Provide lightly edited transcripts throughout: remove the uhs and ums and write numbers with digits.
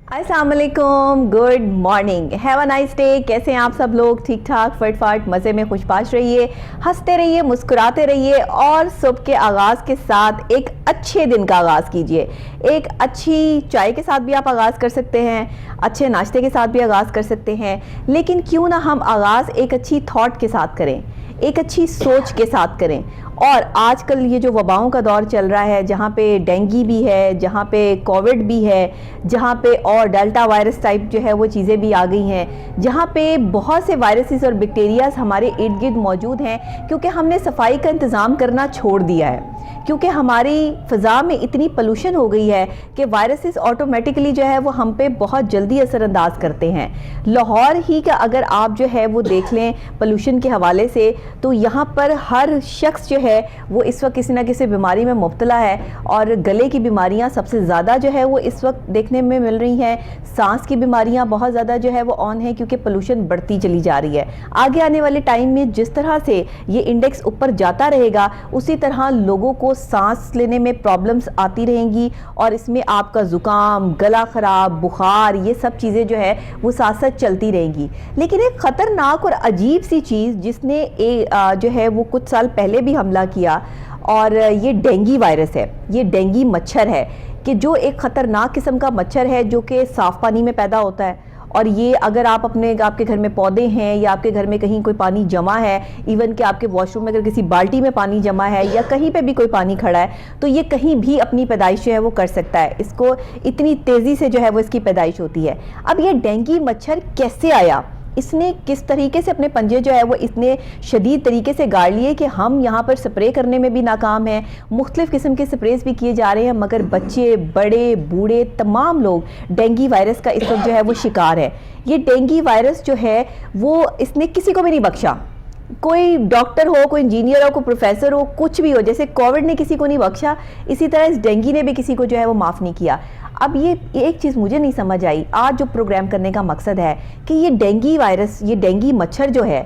अस्सलाम वालेकुम, good morning, have a nice day. कैसे हैं आप सब लोग? ठीक ठाक, फटफट, मज़े में खुशबाश रहिए, हंसते रहिए, मुस्कुराते रहिए और सुबह के आगाज़ के साथ एक अच्छे दिन का आगाज़ कीजिए। एक अच्छी चाय के साथ भी आप आगाज़ कर सकते हैं, अच्छे नाश्ते के साथ भी आगाज़ कर सकते हैं, लेकिन क्यों ना हम आगाज़ एक अच्छी थॉट के साथ करें, एक अच्छी सोच के साथ करें। और आजकल ये जो वबाओं का दौर चल रहा है, जहाँ पे डेंगू भी है, जहाँ पे कोविड भी है, जहाँ पे और डेल्टा वायरस टाइप जो है वो चीज़ें भी आ गई हैं, जहाँ पे बहुत से वायरसेस और बैक्टीरियाज हमारे इर्द गिर्द मौजूद हैं, क्योंकि हमने सफाई का इंतज़ाम करना छोड़ दिया है, क्योंकि हमारी फ़ज़ा में इतनी पोल्यूशन हो गई है कि वायरसेस ऑटोमेटिकली जो है वो हम पे बहुत जल्दी असरअंदाज करते हैं। लाहौर ही का अगर आप जो है वो देख लें पोल्यूशन के हवाले से, तो यहाँ पर हर शख्स जो है वो इस वक्त किसी ना किसी बीमारी में मुब्तला है, और गले की बीमारियाँ सबसे ज़्यादा जो है वो इस वक्त देखने में मिल रही हैं। सांस की बीमारियाँ बहुत ज़्यादा जो है वो ऑन है, क्योंकि पोल्यूशन बढ़ती चली जा रही है। आगे आने वाले टाइम में जिस तरह से ये इंडेक्स ऊपर जाता रहेगा, उसी तरह लोगों को सांस लेने में प्रॉब्लम्स आती रहेंगी, और इसमें आपका ज़ुकाम, गला ख़राब, बुखार, ये सब चीज़ें जो है वो साथ साथ चलती रहेंगी। लेकिन एक ख़तरनाक और अजीब सी चीज़ जिसने जो है वो कुछ साल पहले भी हमला किया, और ये डेंगू वायरस है, ये डेंगू मच्छर है, कि जो एक ख़तरनाक किस्म का मच्छर है जो कि साफ़ पानी में पैदा होता है। और ये अगर आप आपके घर में पौधे हैं, या आपके घर में कहीं कोई पानी जमा है, इवन कि आपके वॉशरूम में अगर किसी बाल्टी में पानी जमा है, या कहीं पे भी कोई पानी खड़ा है, तो ये कहीं भी अपनी पैदाइश जो है वो कर सकता है। इसको इतनी तेज़ी से जो है वो इसकी पैदाइश होती है। अब ये डेंगू मच्छर कैसे आया, इसने किस तरीके से अपने पंजे जो है वो इतने शदीद तरीके से गाड़ लिए कि हम यहाँ पर स्प्रे करने में भी नाकाम हैं। मुख्तलिफ़ किस्म के स्प्रेज भी किए जा रहे हैं, मगर बच्चे, बड़े, बूढ़े, तमाम लोग डेंगू वायरस का इस वक्त जो है वो शिकार है। ये डेंगू वायरस जो है वो इसने किसी को भी नहीं बख्शा। कोई डॉक्टर हो, कोई इंजीनियर हो, कोई प्रोफेसर हो, कुछ भी हो, जैसे कोविड ने किसी को नहीं बख्शा, इसी तरह इस डेंगू ने भी किसी को जो है वो माफ़ नहीं किया। अब ये एक चीज़ मुझे नहीं समझ आई, आज जो प्रोग्राम करने का मकसद है कि ये डेंगू वायरस, ये डेंगू मच्छर जो है,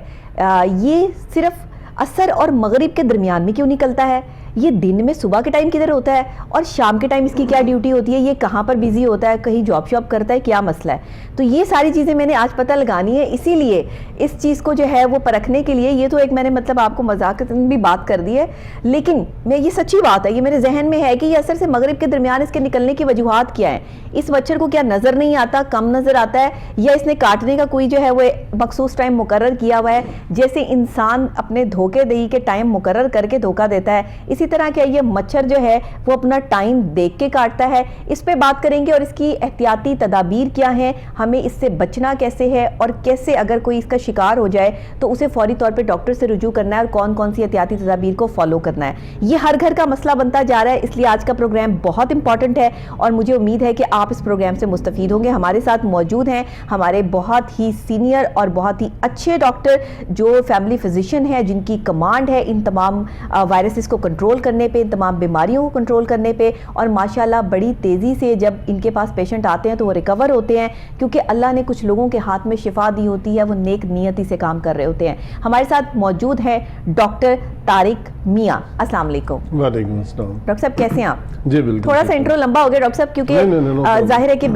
ये सिर्फ असर और मगरिब के दरमियान में क्यों निकलता है? ये दिन में सुबह के टाइम किधर होता है, और शाम के टाइम इसकी क्या ड्यूटी होती है? ये कहाँ पर बिजी होता है? कहीं जॉब शॉप करता है? क्या मसला है? तो ये सारी चीज़ें मैंने आज पता लगानी है, इसीलिए इस चीज़ को जो है वो परखने के लिए, ये तो एक मैंने मतलब आपको मजाक में भी बात कर दी है, लेकिन मैं ये सच्ची बात है, ये मेरे जहन में है कि ये असर से मगरिब के दरमियान इसके निकलने की वजूहात क्या है। इस मच्छर को क्या नज़र नहीं आता, कम नज़र आता है, या इसने काटने का कोई जो है वो मखसूस टाइम मुकर्रर किया हुआ है, जैसे इंसान अपने धोखेदही के टाइम मुकर्रर करके धोखा देता है, इसी तरह क्या ये मच्छर जो है वो अपना टाइम देख के काटता है? इस पे बात करेंगे, और इसकी एहतियाती तदाबीर क्या है, हमें इससे बचना कैसे है, और कैसे अगर कोई इसका शिकार हो जाए तो उसे फौरी तौर पे डॉक्टर से रुजू करना है, और कौन कौन सी एहतियाती तदाबीर को फॉलो करना है। ये हर घर का मसला बनता जा रहा है, इसलिए आज का प्रोग्राम बहुत इंपॉर्टेंट है, और मुझे उम्मीद है कि आप इस प्रोग्राम से मुस्तफीद होंगे। हमारे साथ मौजूद हैं हमारे बहुत ही सीनियर और बहुत ही अच्छे डॉक्टर, जो फैमिली फिजिशियन है, जिनकी कमांड है इन तमाम वायरसेस को कंट्रोल करने पे, तमाम बीमारियों को कंट्रोल करने पे, और माशाल्लाह बड़ी तेज़ी से जब इनके पास पेशेंट आते हैं तो वो रिकवर होते हैं, क्योंकि अल्लाह ने कुछ लोगों के हाथ में शिफा दी होती है, वो नेक नियति से काम कर रहे होते हैं। हमारे साथ मौजूद है डॉक्टर तारिक मियाँ। अस्सलाम वालेकुम। वालेकुम अस्सलाम। डॉक्टर साहब कैसे हैं आप? जी बिल्कुल। थोड़ा सा इंट्रो लंबा हो गया डॉक्टर साहब, क्योंकि जाहिर है कि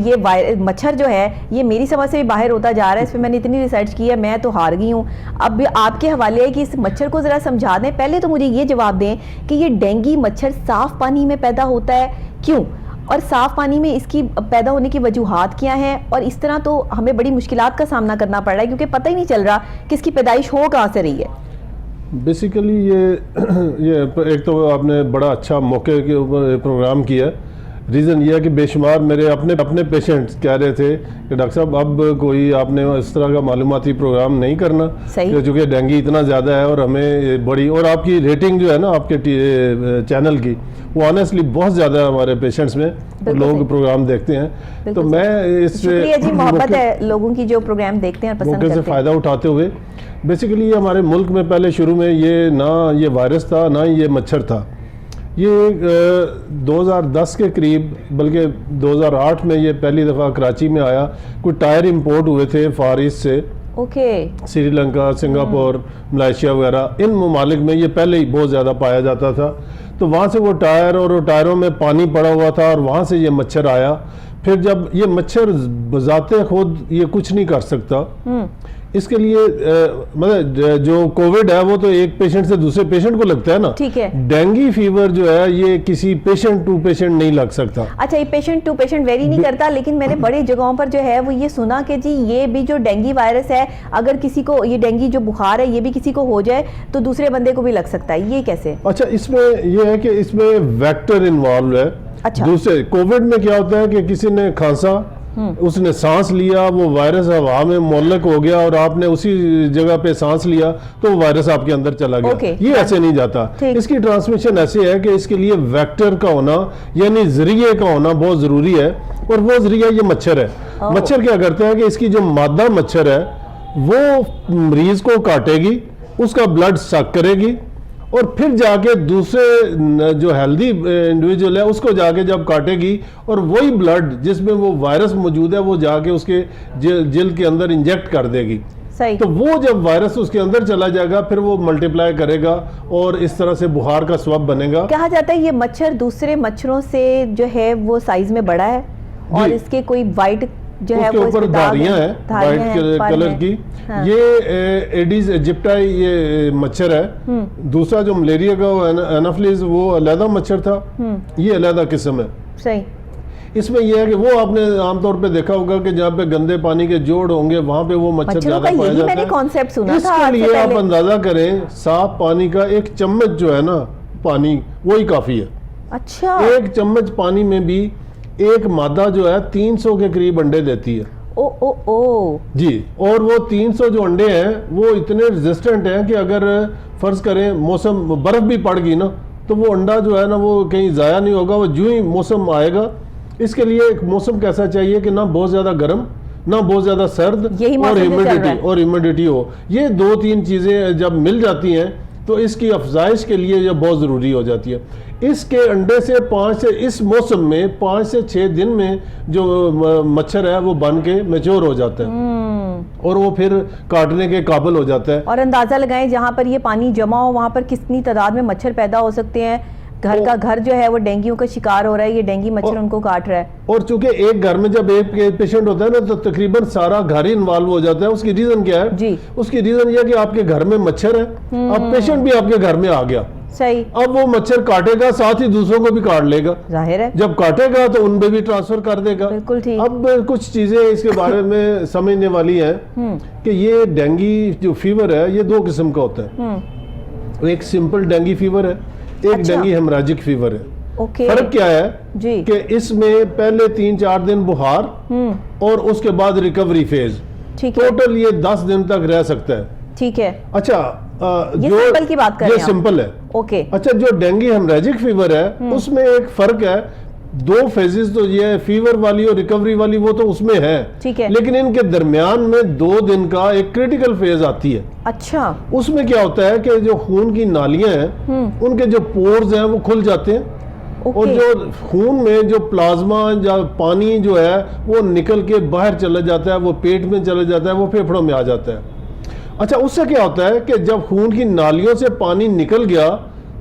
ये मच्छर जो है ये मेरी समझ से भी बाहर होता जा रहा है। इस पर मैंने इतनी रिसर्च की है, मैं तो हार गई हूँ। अब आपके हवाले है कि इस मच्छर को ज़रा समझा दें। पहले तो मुझे ये जवाब दें कि ये डेंगू मच्छर साफ़ पानी में पैदा होता है क्यों, और साफ़ पानी में इसकी पैदा होने की वजूहात क्या हैं, और इस तरह तो हमें बड़ी मुश्किलात का सामना करना पड़ रहा है, क्योंकि पता ही नहीं चल रहा कि इसकी पैदाइश हो कहाँ से रही है। बेसिकली ये एक तो आपने बड़ा अच्छा मौके के ऊपर प्रोग्राम किया। रीज़न ये है कि बेशुमार मेरे अपने पेशेंट्स कह रहे थे कि डॉक्टर साहब अब कोई आपने इस तरह का मालूमाती प्रोग्राम नहीं करना, क्योंकि डेंगू इतना ज़्यादा है, और हमें बड़ी, और आपकी रेटिंग जो है ना आपके चैनल की, वो ऑनेस्टली बहुत ज़्यादा है हमारे पेशेंट्स में, लोग प्रोग्राम देखते हैं। तो मैं इससे मोहब्बत है लोगों की जो प्रोग्राम देखते हैं, पसंद करते हैं, फ़ायदा उठाते हुए बेसिकली ये हमारे मुल्क में पहले शुरू में ये वायरस था, ना ये मच्छर था। ये 2010 के करीब, बल्कि 2008 में ये पहली दफ़ा कराची में आया। कुछ टायर इंपोर्ट हुए थे फार ईस्ट से, श्रीलंका, सिंगापुर, मलेशिया वगैरह, इन ममालिक में ये पहले ही बहुत ज़्यादा पाया जाता था। तो वहाँ से वो टायर, और टायरों में पानी पड़ा हुआ था, और वहाँ से ये मच्छर आया। फिर जब ये मच्छर बजाते खुद ये कुछ नहीं कर सकता, इसके लिए मतलब जो कोविड है वो तो एक पेशेंट से दूसरे पेशेंट को लगता है ना, ठीक है। डेंगू फीवर जो है ये किसी पेशेंट टू पेशेंट नहीं लग सकता। अच्छा, ये पेशेंट टू पेशेंट वेरी नहीं करता, लेकिन मैंने बड़ी जगहों पर जो है वो ये सुना कि जी ये भी जो डेंगू वायरस है, अगर किसी को ये डेंगू जो बुखार है ये भी किसी को हो जाए तो दूसरे बंदे को भी लग सकता है, ये कैसे? अच्छा, इसमें ये है कि इसमें वेक्टर इन्वॉल्व है। अच्छा। दूसरे कोविड में क्या होता है कि किसी ने खांसा, उसने सांस लिया, वो वायरस हवा में मोलक हो गया और आपने उसी जगह पे सांस लिया तो वो वायरस आपके अंदर चला गया। ओके, ये ऐसे नहीं जाता। इसकी ट्रांसमिशन ऐसे है कि इसके लिए वेक्टर का होना यानी जरिए का होना बहुत जरूरी है, और वो जरिया ये मच्छर है। मच्छर क्या करता है कि इसकी जो मादा मच्छर है वो मरीज को काटेगी, उसका ब्लड सक करेगी और फिर जाके दूसरे जो हेल्दी इंडिविजुअल है उसको जाके जब काटेगी और वही ब्लड जिसमें वो वायरस मौजूद है वो जाके उसके जिल्द के अंदर इंजेक्ट कर देगी। सही। तो वो जब वायरस उसके अंदर चला जाएगा फिर वो मल्टीप्लाई करेगा और इस तरह से बुखार का स्वैब बनेगा। कहा जाता है ये मच्छर दूसरे मच्छरों से जो है वो साइज में बड़ा है और इसके कोई वाइट जो है वो ऊपर धारियां हैं वाइट कलर की। हाँ। ये एडिस इजिप्टाई ये मच्छर है। दूसरा जो मलेरिया का एनाफिलिस वो अलग मच्छर था, ये अलग किस्म है। सही। इसमें यह है कि वो आपने आमतौर पे देखा होगा कि जहाँ पे गंदे पानी के जोड़ होंगे वहां पे वो मच्छर ज्यादा पाया जाता है। मैंने कॉन्सेप्ट सुना था। इसके लिए आप अंदाजा करें साफ पानी का एक चम्मच जो है ना पानी वही काफी है। अच्छा। एक चम्मच पानी में भी एक मादा जो है 300 के करीब अंडे देती है। ओ जी, और वो 300 जो अंडे हैं वो इतने रेजिस्टेंट हैं कि अगर फर्ज करें मौसम बर्फ भी पड़ गई ना तो वो अंडा जो है ना वो कहीं ज़ाया नहीं होगा, वो जो ही मौसम आएगा। इसके लिए एक मौसम कैसा चाहिए कि ना बहुत ज़्यादा गर्म ना बहुत ज़्यादा सर्द और ह्यूमिडिटी हो। ये 2-3 चीज़ें जब मिल जाती हैं तो इसकी अफजाइश के लिए ये बहुत ज़रूरी हो जाती है। इसके अंडे से 5 से इस मौसम में 5 से 6 दिन में जो मच्छर है वो बन के मैच्योर हो जाता है और वो फिर काटने के काबिल हो जाता है। और अंदाजा लगाएं जहाँ पर ये पानी जमा हो वहाँ पर कितनी तादाद में मच्छर पैदा हो सकते हैं। घर का घर जो है वो डेंगू का शिकार हो रहा है, ये डेंगू मच्छर उनको काट रहा है। और चूंकि एक घर में जब एक पेशेंट होता है ना तो तकरीबन सारा घर ही इन्वॉल्व हो जाता है। उसकी रीजन क्या है जी? उसकी रीजन यह कि आपके घर में मच्छर है, अब पेशेंट भी आपके घर में आ गया। सही। अब वो मच्छर काटेगा साथ ही दूसरों को भी काट लेगा, जाहिर है। जब काटेगा तो उन पे भी ट्रांसफर कर देगा। बिल्कुल ठीक। अब कुछ चीजें इसके बारे में समझने वाली हैं कि ये डेंगू जो फीवर है ये 2 किस्म का होता है। एक सिंपल डेंगू फीवर है, एक डेंगू हेमराजिक फीवर है। ओके। फर्क क्या है जी? कि इसमें पहले 3-4 दिन बुखार और उसके बाद रिकवरी फेज। ठीक है। टोटल ये 10 दिन तक रह सकता है। ठीक है। अच्छा, ये सिंपल की बात कर रहे हैं, ये सिंपल है। ओके। अच्छा, जो डेंगू हेमराजिक फीवर है उसमें एक फर्क है। 2 फेजेस तो ये फीवर वाली और रिकवरी वाली वो तो उसमें है, ठीक है, लेकिन इनके दरमियान में 2 दिन का एक क्रिटिकल फेज आती है। अच्छा। उसमें क्या होता है कि जो खून की नालियां हैं उनके जो पोर्स हैं वो खुल जाते हैं और जो खून में जो प्लाज्मा या पानी जो है वो निकल के बाहर चला जाता है, वो पेट में चला जाता है, वो फेफड़ों में आ जाता है। अच्छा, उससे क्या होता है कि जब खून की नालियों से पानी निकल गया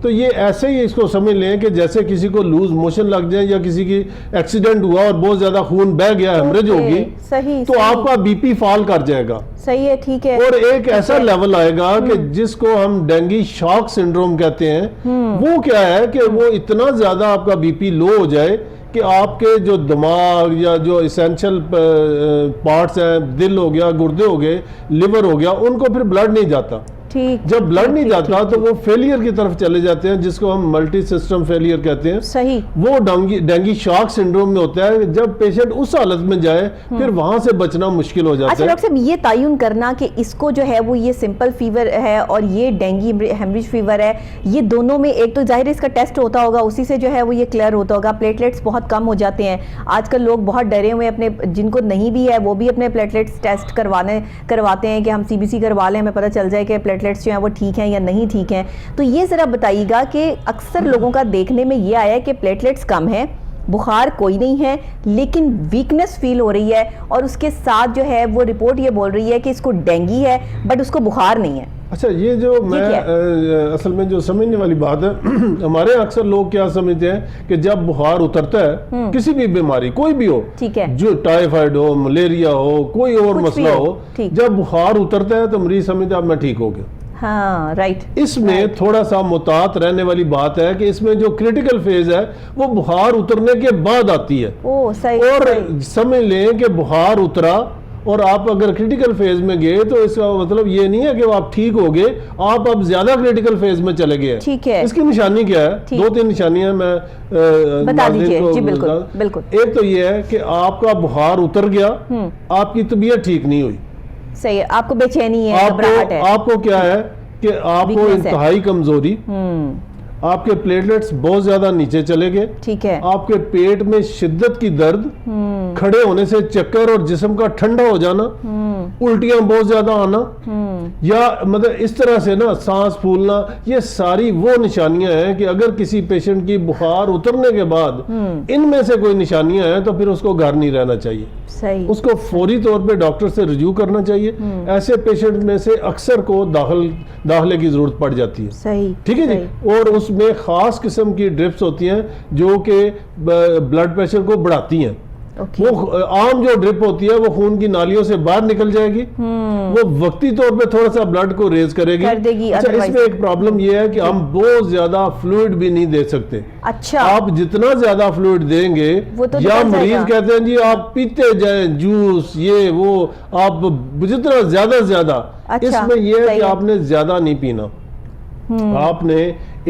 तो ये ऐसे ही इसको समझ लें कि जैसे किसी को लूज मोशन लग जाए या किसी की एक्सीडेंट हुआ और बहुत ज्यादा खून बह गया, हेमरेज होगी, तो आपका बीपी फॉल कर जाएगा। सही है, ठीक है। और एक ऐसा लेवल आएगा कि जिसको हम डेंगू शॉक सिंड्रोम कहते हैं। वो क्या है कि वो इतना ज्यादा आपका बीपी लो हो जाए कि आपके जो दिमाग या जो इसेंशियल पार्ट्स हैं, दिल हो गया, गुर्दे हो गए, लिवर हो गया, उनको फिर ब्लड नहीं जाता। ठीक। जब ब्लड नहीं जाता तो वो फेलियर की तरफ चले जाते हैं, जिसको हम मल्टी सिस्टम फेलियर कहते हैं। सही। वो डेंगू शॉक सिंड्रोम में होता है। जब पेशेंट उस हालत में जाए फिर वहां से बचना मुश्किल हो जाता है। अच्छा डॉक्टर साहब, ये तयन करना कि इसको जो है वो ये सिंपल फीवर है और ये डेंगू हेमरेज फीवर है, ये दोनों में एक तो जाहिर इसका टेस्ट होता होगा, उसी से जो है वो ये क्लियर होता होगा। प्लेटलेट्स बहुत कम हो जाते हैं आजकल, लोग बहुत डरे हुए अपने, जिनको नहीं भी है वो भी अपने प्लेटलेट्स टेस्ट करवाते हैं कि हम CBC करवा लें, हमें पता चल जाए कि प्लेटलेट्स जो हैं वो ठीक हैं या नहीं ठीक हैं। तो ये ज़रा बताइएगा कि अक्सर लोगों का देखने में ये आया है कि प्लेटलेट्स कम है बुखार कोई नहीं है लेकिन वीकनेस फील हो रही है, और उसके साथ जो है वो रिपोर्ट ये बोल रही है कि इसको डेंगी है बट उसको बुखार नहीं है। अच्छा, ये जो मैं असल में जो समझने वाली बात है हमारे यहाँ अक्सर लोग क्या समझते हैं कि जब बुखार उतरता है किसी भी बीमारी कोई भी हो, ठीक है, जो टाइफाइड हो, मलेरिया हो, कोई और मसला हो, जब बुखार उतरता है तो मरीज समझते अब मैं ठीक हो गया। हाँ, राइट। इसमें थोड़ा सा मुतात रहने वाली बात है कि इसमें जो क्रिटिकल फेज है वो बुखार उतरने के बाद आती है। सही, और सही। समझ लें कि बुखार उतरा और आप अगर क्रिटिकल फेज में गए तो इसका मतलब ये नहीं है कि आप ठीक हो गए, आप अब ज्यादा क्रिटिकल फेज में चले गए। ठीक है। इसकी निशानी क्या है? 2-3 निशानियां मैं बता दीजिए। जी बिल्कुल, बिल्कुल। एक तो ये है कि आपका बुखार उतर गया, आपकी तबीयत ठीक नहीं हुई। सही है, आपको बेचैनी है, घबराहट है। आपको क्या है कि आपको इंतहाई कमजोरी, आपके प्लेटलेट्स बहुत ज्यादा नीचे चले गए, ठीक है, आपके पेट में शिद्दत की दर्द, खड़े होने से चक्कर और जिस्म का ठंडा हो जाना, उल्टियां बहुत ज्यादा आना, या मतलब इस तरह से ना सांस फूलना, ये सारी वो निशानियां हैं कि अगर किसी पेशेंट की बुखार उतरने के बाद इनमें से कोई निशानियां हैं तो फिर उसको घर नहीं रहना चाहिए। सही। उसको फौरी तौर पे डॉक्टर से रिव्यू करना चाहिए। ऐसे पेशेंट में से अक्सर को दाखिले की जरूरत पड़ जाती है। सही, ठीक है जी। और उसमें खास किस्म की ड्रिप्स होती हैं जो कि ब्लड प्रेशर को बढ़ाती हैं। वो आम जो ड्रिप होती है वो खून की नालियों से बाहर निकल जाएगी, वो वक्ती तौर पे थोड़ा सा ब्लड को रेज करेगी, कर देगी। अच्छा, इसमें एक प्रॉब्लम ये है कि हम बहुत ज्यादा फ्लूइड भी नहीं दे सकते। अच्छा, आप जितना ज्यादा फ्लूइड देंगे तो या मरीज कहते हैं जी आप पीते जाएं जूस ये वो, आप जितना ज्यादा। अच्छा, इसमें यह है कि आपने ज्यादा नहीं पीना। आपने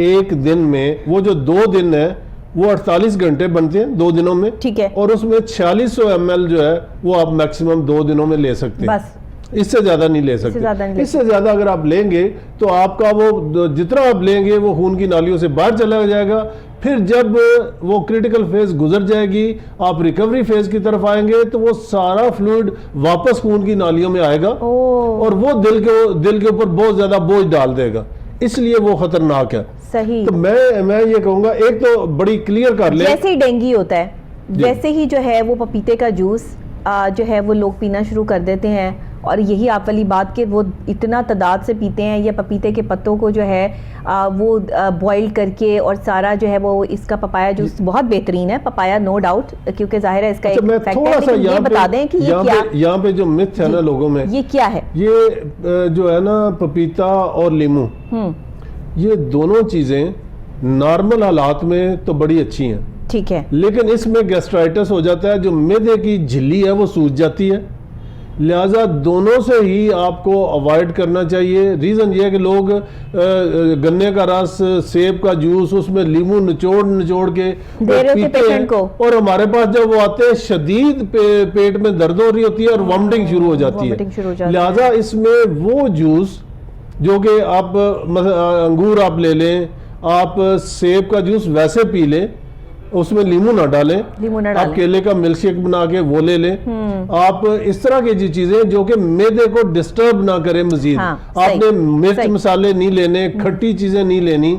एक दिन में, वो जो 2 दिन है वो 48 घंटे बनते हैं 2 दिनों में, ठीक है, और उसमें 4600 ml जो है वो आप मैक्सिमम 2 दिनों में ले सकते हैं, बस। इससे ज्यादा नहीं ले सकते। इससे ज्यादा अगर आप लेंगे तो आपका वो जितना आप लेंगे वो खून की नालियों से बाहर चला जाएगा। फिर जब वो क्रिटिकल फेज गुजर जाएगी, आप रिकवरी फेज की तरफ आएंगे तो वो सारा फ्लूइड वापस खून की नालियों में आएगा और वो दिल के ऊपर बहुत ज्यादा बोझ डाल देगा, इसलिए वो खतरनाक है। सही। तो मैं ये कहूंगा, एक तो बड़ी क्लियर कर ले, जैसे ही डेंगी होता है वैसे ही जो है वो पपीते का जूस जो है वो लोग पीना शुरू कर देते हैं, और यही आप वाली बात कि वो इतना तादाद से पीते हैं, या पपीते के पत्तों को जो है वो बॉईल करके, और सारा जो है वो इसका पपाया जूस बहुत बेहतरीन है, पपाया नो डाउट, क्योंकि जाहिर है इसका एक फैक्ट है, लेकिन ये बता दें कि ये क्या, यहाँ पे जो मिथ है ना लोगों में, ये क्या है? ये जो है ना पपीता और लीमू, ये दोनों चीजें नॉर्मल हालात में तो बड़ी अच्छी हैं, ठीक है, लेकिन इसमें गैस्ट्राइटिस हो जाता है, जो मैदे की झिल्ली है वो सूज जाती है, लिहाजा दोनों से ही आपको अवॉइड करना चाहिए। रीजन ये है कि लोग गन्ने का रस, सेब का जूस, उसमें लीमू निचोड़ के पीते हैं, और हमारे पास जब वो आते हैं शदीद पेट में दर्द हो रही होती है और वॉमिटिंग शुरू हो जाती है। लिहाजा इसमें वो जूस जो कि आप अंगूर आप ले लें, आप सेब का जूस वैसे पी लें, उसमें लीमू ना डालें, आप केले का मिल्क शेक बना के वो ले लें। आप इस तरह की चीजें जो कि मैदे को डिस्टर्ब ना करें मजीद। आपने मिर्च मसाले नहीं लेने, खट्टी चीजें नहीं लेनी,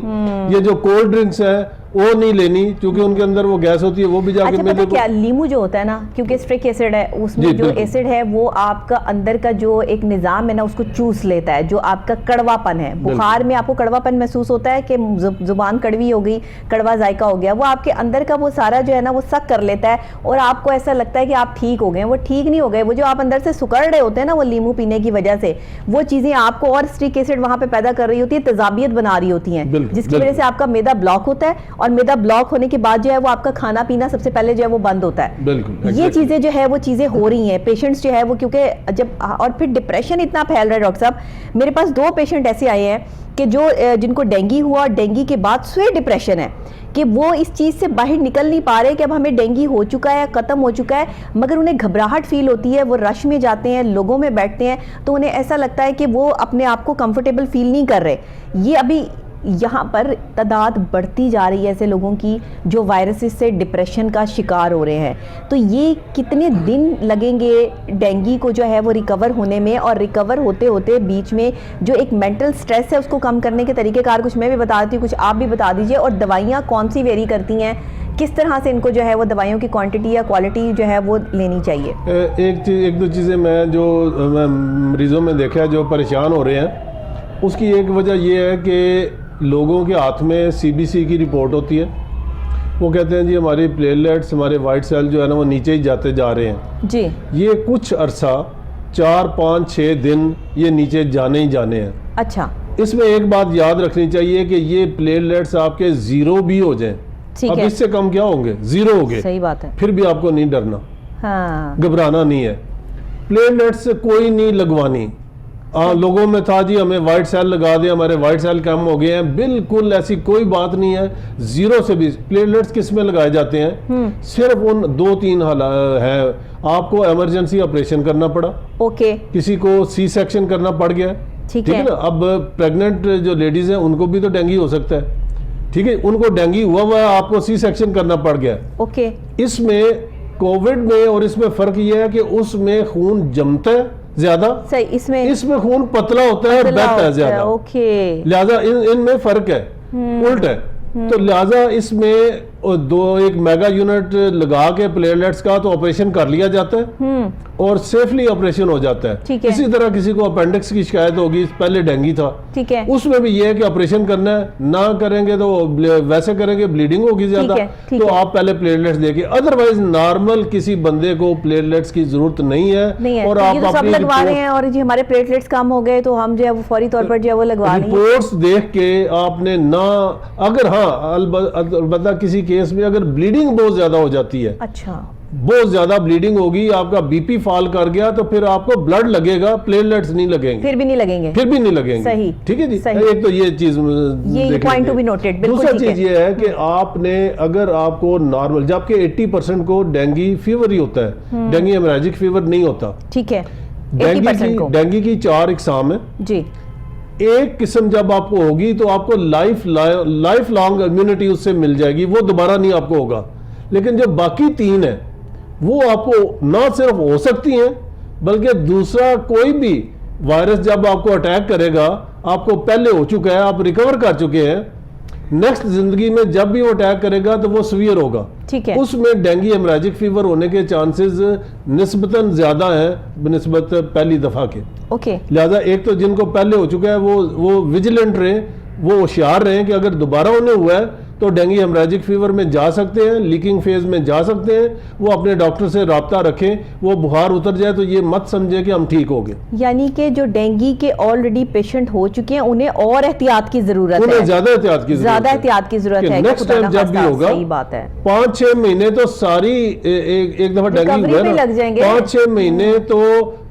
ये जो कोल्ड ड्रिंक्स है वो नहीं लेनी, क्योंकि उनके अंदर वो गैस होती है, वो भी जाके पता क्या, लीमू जो होता है ना, क्योंकि स्ट्रिक एसिड है उसमें, जो एसिड है वो आपका अंदर का जो एक निजाम है ना उसको चूस लेता है, जो आपका कड़वापन है, बुखार में आपको कड़वापन महसूस होता है कि जुबान कड़वी हो गई, कड़वा जायका हो गया, वो आपके अंदर का वो सारा जो है ना वो सक कर लेता है, और आपको ऐसा लगता है कि आप ठीक हो गए। वो ठीक नहीं हो गए, वो जो आप अंदर से सुकड़ रहे होते हैं ना वो लीमू पीने की वजह से, वो चीजें आपको और स्ट्रिक एसिड वहां पे पैदा कर रही होती है, तेजाबियत बना रही होती है, जिसकी वजह से आपका मैदा ब्लॉक होता है, और मैदा ब्लॉक होने के बाद जो है वो आपका खाना पीना सबसे पहले जो है वो बंद होता है। बिल्कुल, ये चीजें जो है वो चीजें हो रही हैं। पेशेंट्स जो है वो क्योंकि जब, और फिर डिप्रेशन इतना फैल रहा है डॉक्टर साहब, मेरे पास 2 पेशेंट ऐसे आए हैं कि जो जिनको डेंगी हुआ और डेंगी के बाद स्वे डिप्रेशन है, कि वो इस चीज़ से बाहर निकल नहीं पा रहे कि अब हमें डेंगी हो चुका है, ख़त्म हो चुका है, मगर उन्हें घबराहट फील होती है, वो रश में जाते हैं, लोगों में बैठते हैं, तो उन्हें ऐसा लगता है कि वो अपने आप को कंफर्टेबल फील नहीं कर रहे। ये अभी यहाँ पर तादाद बढ़ती जा रही है ऐसे लोगों की जो वायरसेस से डिप्रेशन का शिकार हो रहे हैं। तो ये कितने दिन लगेंगे डेंगी को जो है वो रिकवर होने में, और रिकवर होते होते बीच में जो एक मेंटल स्ट्रेस है उसको कम करने के तरीकेकार कुछ मैं भी बता देती हूँ, कुछ आप भी बता दीजिए, और दवाइयाँ कौन सी वेरी करती हैं किस तरह से इनको जो है वो दवाइयों की क्वांटिटी या क्वालिटी जो है वो लेनी चाहिए? एक दो चीज़ें मैं मरीज़ों में देखा है जो परेशान हो रहे हैं, उसकी एक वजह ये है कि लोगों के हाथ में CBC की रिपोर्ट होती है। वो कहते हैं जी हमारी प्लेटलेट्स, हमारे वाइट सेल जो है ना वो नीचे ही जाते जा रहे हैं जी। ये कुछ अरसा 4, 5, 6 दिन ये नीचे जाने ही जाने हैं। अच्छा, इसमें एक बात याद रखनी चाहिए कि ये प्लेटलेट्स आपके 0 भी हो जाएं, अब इससे कम क्या होंगे, 0 हो गए, सही बात है, फिर भी आपको नहीं डरना, हाँ, घबराना नहीं है। प्लेटलेट्स कोई नहीं लगवानी। लोगों में था जी हमें वाइट सेल लगा दें, हमारे वाइट सेल कम हो गए हैं, बिल्कुल ऐसी कोई बात नहीं है। 0 से भी प्लेटलेट्स किस में लगाए जाते हैं, सिर्फ उन 2-3 है। आपको इमरजेंसी ऑपरेशन करना पड़ा, ओके, किसी को C-सेक्शन करना पड़ गया, ठीक है ना। अब प्रेग्नेंट जो लेडीज हैं उनको भी तो डेंगू हो सकता है, ठीक है, उनको डेंगू हुआ है, आपको C-सेक्शन करना पड़ गया, ओके। इसमें कोविड में और इसमें फर्क ये है कि उसमें खून जमता है ज्यादा, सही, इसमें खून पतला होता है, बहता है ज्यादा, ओके। लिहाजा इनमें फर्क है, उल्ट है। तो लिहाजा इसमें 1 मेगा यूनिट लगा के प्लेटलेट्स का तो ऑपरेशन कर लिया जाता है और सेफली ऑपरेशन हो जाता है। इसी तरह किसी को अपेंडिक्स की शिकायत होगी, पहले डेंगू था, ठीक है, उसमें भी ये है कि ऑपरेशन करना है, ना करेंगे तो वैसे करेंगे ब्लीडिंग होगी ज्यादा, तो आप पहले प्लेटलेट्स देखिए। अदरवाइज नॉर्मल किसी बंदे को प्लेटलेट्स की जरूरत नहीं है। और आप सब लगवा रहे हैं और जी हमारे प्लेटलेट्स कम हो गए तो हम जो है वो फौरी तौर पर जो है वो लगवा रहे हैं। रिपोर्ट्स देख के आपने ना, अगर हाँ अलबत्ता किसी केस में अगर ब्लीडिंग बहुत ज्यादा हो जाती है, अच्छा, बहुत ज्यादा ब्लीडिंग होगी, आपका BP फॉल कर गया, तो फिर आपको ब्लड लगेगा, प्लेटलेट्स नहीं लगेंगे, फिर भी नहीं लगेंगे, सही, ठीक है जी। एक तो ये चीज, ये पॉइंट टू बी नोटेड। दूसरा चीज ये है कि आपने अगर आपको नॉर्मल, जबकि 80% को डेंगू फीवर ही होता है, डेंगू हेमोरेजिक फीवर नहीं होता, ठीक है। डेंगू की 4 इकसाम है जी। एक किस्म जब आपको होगी तो आपको लाइफ लॉन्ग इम्यूनिटी उससे मिल जाएगी, वो दोबारा नहीं आपको होगा। लेकिन जो बाकी 3 है वो आपको ना सिर्फ हो सकती हैं, बल्कि दूसरा कोई भी वायरस जब आपको अटैक करेगा, आपको पहले हो चुका है, आप रिकवर कर चुके हैं, नेक्स्ट जिंदगी में जब भी वो अटैक करेगा तो वो सीवियर होगा, ठीक है। उसमें डेंगू हेमोरेजिक फीवर होने के चांसेस निस्बतन ज्यादा है बनिस्बत पहली दफा के, ओके। लिहाजा एक तो जिनको पहले हो चुका है वो विजिलेंट रहे, वो होशियार रहे कि अगर दोबारा उन्हें हुआ है तो डेंगू हेमोरेजिक फीवर में जा सकते हैं, लीकिंग फेज में जा सकते हैं, वो अपने डॉक्टर से राब्ता रखें, वो बुखार उतर जाए तो ये मत समझे कि हम ठीक हो गए। यानी कि जो डेंगू के ऑलरेडी पेशेंट हो चुके हैं उन्हें और एहतियात की जरूरत है, उन्हें ज्यादा एहतियात की जरूरत है। नेक्स्ट टाइम जब भी होगा, सही बात है, 5-6 महीने तो सारी एक दफा डेंगू हुआ ना, 5-6 महीने तो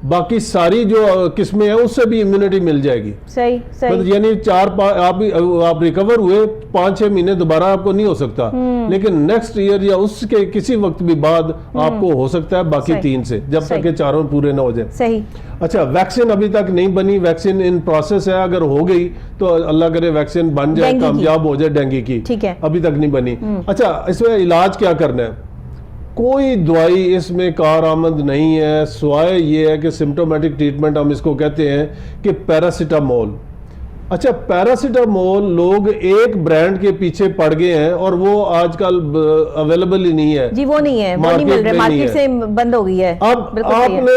बाकी सारी जो किस्में हैं उससे भी इम्यूनिटी मिल जाएगी, सही, सही। यानी 4-5 आप रिकवर हुए, 5-6 महीने दोबारा आपको नहीं हो सकता, लेकिन नेक्स्ट ईयर या उसके किसी वक्त भी बाद आपको हो सकता है बाकी 3 से, जब तक के 4 पूरे ना हो जाए, सही। अच्छा, वैक्सीन अभी तक नहीं बनी, वैक्सीन इन प्रोसेस है, अगर हो गई तो अल्लाह करे वैक्सीन बन जाए, कामयाब हो जाए डेंगू की, ठीक है, अभी तक नहीं बनी। अच्छा, इसमें इलाज क्या करना है? कोई दवाई इसमें कारआमद नहीं है, सिवाय ये है कि सिम्टोमेटिक ट्रीटमेंट हम इसको कहते हैं कि पैरासीटामोल। अच्छा, पैरासीटामोल लोग एक ब्रांड के पीछे पड़ गए हैं और वो आजकल अवेलेबल ही नहीं है जी, वो नहीं है, वो नहीं मिल रहा, मार्केट से बंद हो गई है। अब आपने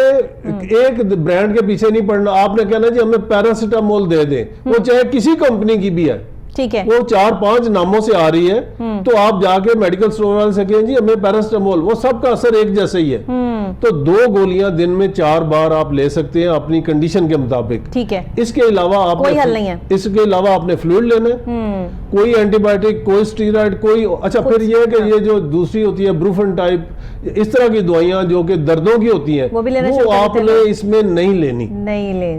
एक ब्रांड के पीछे नहीं पड़ना, आपने कहना जी हमें पैरासीटामोल दे दें, वो चाहे किसी कंपनी की भी है, ठीक है, वो 4-5 नामों से आ रही है, तो आप जाके मेडिकल स्टोर वाले से कहें जी हमें पैरासीटामोल, वो सबका असर एक जैसा ही है, तो 2 गोलियां दिन में 4 बार आप ले सकते हैं अपनी कंडीशन के मुताबिक, ठीक है। इसके अलावा आप कोई हल नहीं है, इसके अलावा आपने फ्लूइड लेना है, कोई एंटीबायोटिक, कोई स्टीरॉइड, कोई, अच्छा, फिर ये है कि ये जो दूसरी होती है ब्रूफन टाइप, इस तरह की दवाइयां जो कि दर्दों की होती हैं, वो आपने इसमें नहीं लेनी,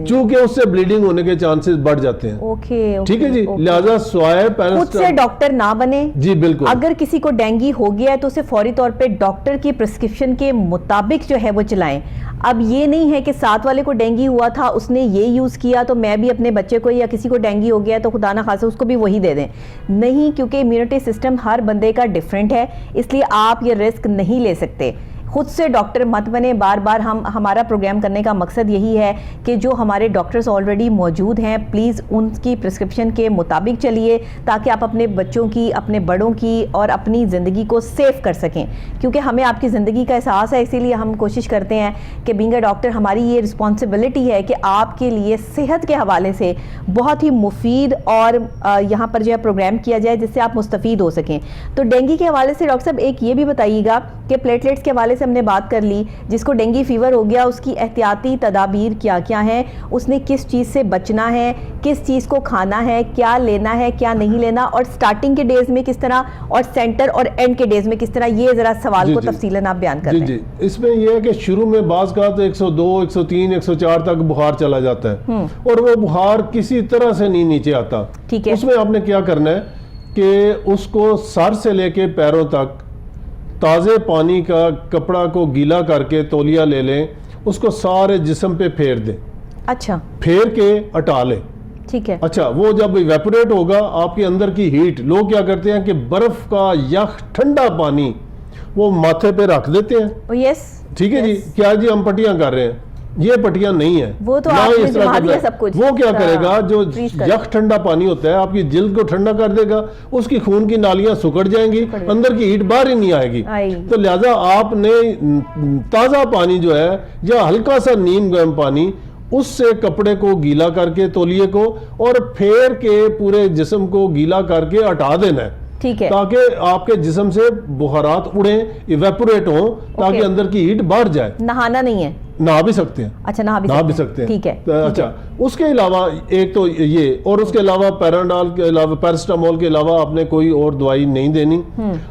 क्योंकि उससे ब्लीडिंग होने के चांसेस बढ़ जाते हैं, ठीक है जी। लिहाजा खुद से डॉक्टर ना बने जी, बिल्कुल। अगर किसी को डेंगू हो गया है तो उसे फौरी तौर पे डॉक्टर की प्रिस्क्रिप्शन के मुताबिक जो है वो चलाएं। अब ये नहीं है कि साथ वाले को डेंगू हुआ था, उसने ये यूज किया तो मैं भी अपने बच्चे को या किसी को डेंगू हो गया तो खुदा ना खासा उसको भी वही दे दें, नहीं, क्योंकि इम्यूनिटी सिस्टम हर बंदे का डिफरेंट है, इसलिए आप ये रिस्क नहीं ले सकते। खुद से डॉक्टर मत बने। बार बार हमारा प्रोग्राम करने का मकसद यही है कि जो हमारे डॉक्टर्स ऑलरेडी मौजूद हैं प्लीज़ उनकी प्रिस्क्रिप्शन के मुताबिक चलिए, ताकि आप अपने बच्चों की, अपने बड़ों की और अपनी ज़िंदगी को सेव कर सकें, क्योंकि हमें आपकी ज़िंदगी का एहसास है। इसीलिए हम कोशिश करते हैं कि बीइंग अ डॉक्टर हमारी ये रिस्पॉन्सिबिलिटी है कि आपके लिए सेहत के हवाले से बहुत ही मुफीद और यहाँ पर जो है प्रोग्राम किया जाए जिससे आप मुस्तफ़ीद हो सकें। तो डेंगू के हवाले से डॉक्टर साहब एक ये भी बताइएगा कि प्लेटलेट्स के हवाले से हमने बात कर ली, जिसको डेंगू फीवर हो गया उसकी एहतियाती तदाबीर क्या क्या हैं, उसने किस चीज़ से बचना है, किस चीज़ को खाना है, क्या लेना है क्या नहीं लेना, और स्टार्टिंग के डेज में किस तरह और सेंटर और एंड के डेज में किस तरह, ये ज़रा सवाल को तफसीलन आप बयान कर दें। जी, इसमें यह है कि शुरू में बाज़ का तो 102, 103, 104 तक बुखार चला जाता है और वो बुखार किसी तरह से नहीं नीचे आता। ठीक है, उसमें आपने क्या करना है कि उसको सर से लेके पैरों तक ताज़े पानी का कपड़ा को गीला करके तौलिया ले लें, उसको सारे जिस्म पे फेर दें। अच्छा, फेर के हटा लें। ठीक है। अच्छा, वो जब इवेपोरेट होगा आपके अंदर की हीट, लोग क्या करते हैं कि बर्फ का यख ठंडा पानी वो माथे पे रख देते हैं। यस, ठीक है जी, क्या जी हम पट्टियां कर रहे हैं, ये पट्टियां नहीं है, वो तो ना आपने इस तरह जमा करना दिया है। सब कुछ। वो क्या करेगा, जो कर यख ठंडा पानी होता है आपकी जिल्द को ठंडा कर देगा, उसकी खून की नालियां सुकड़ जाएंगी, अंदर की हीट बाहर ही नहीं आएगी। तो लिहाजा आपने ताज़ा पानी जो है या हल्का सा नीम गर्म पानी, उससे कपड़े को गीला करके तौलिए को और फेर के पूरे जिस्म को गीला करके हटा देना है। ठीक है, ताकि आपके जिस्म से बुखारात उड़े, इवेपोरेट हो, ताकि अंदर की हीट बढ़ जाए। नहाना नहीं है? नहा भी सकते हैं। अच्छा, नहा भी सकते हैं। ठीक है, अच्छा, उसके अलावा एक तो ये, और उसके अलावा पैराडॉल के अलावा, पैरासिटामोल के अलावा आपने कोई और दवाई नहीं देनी।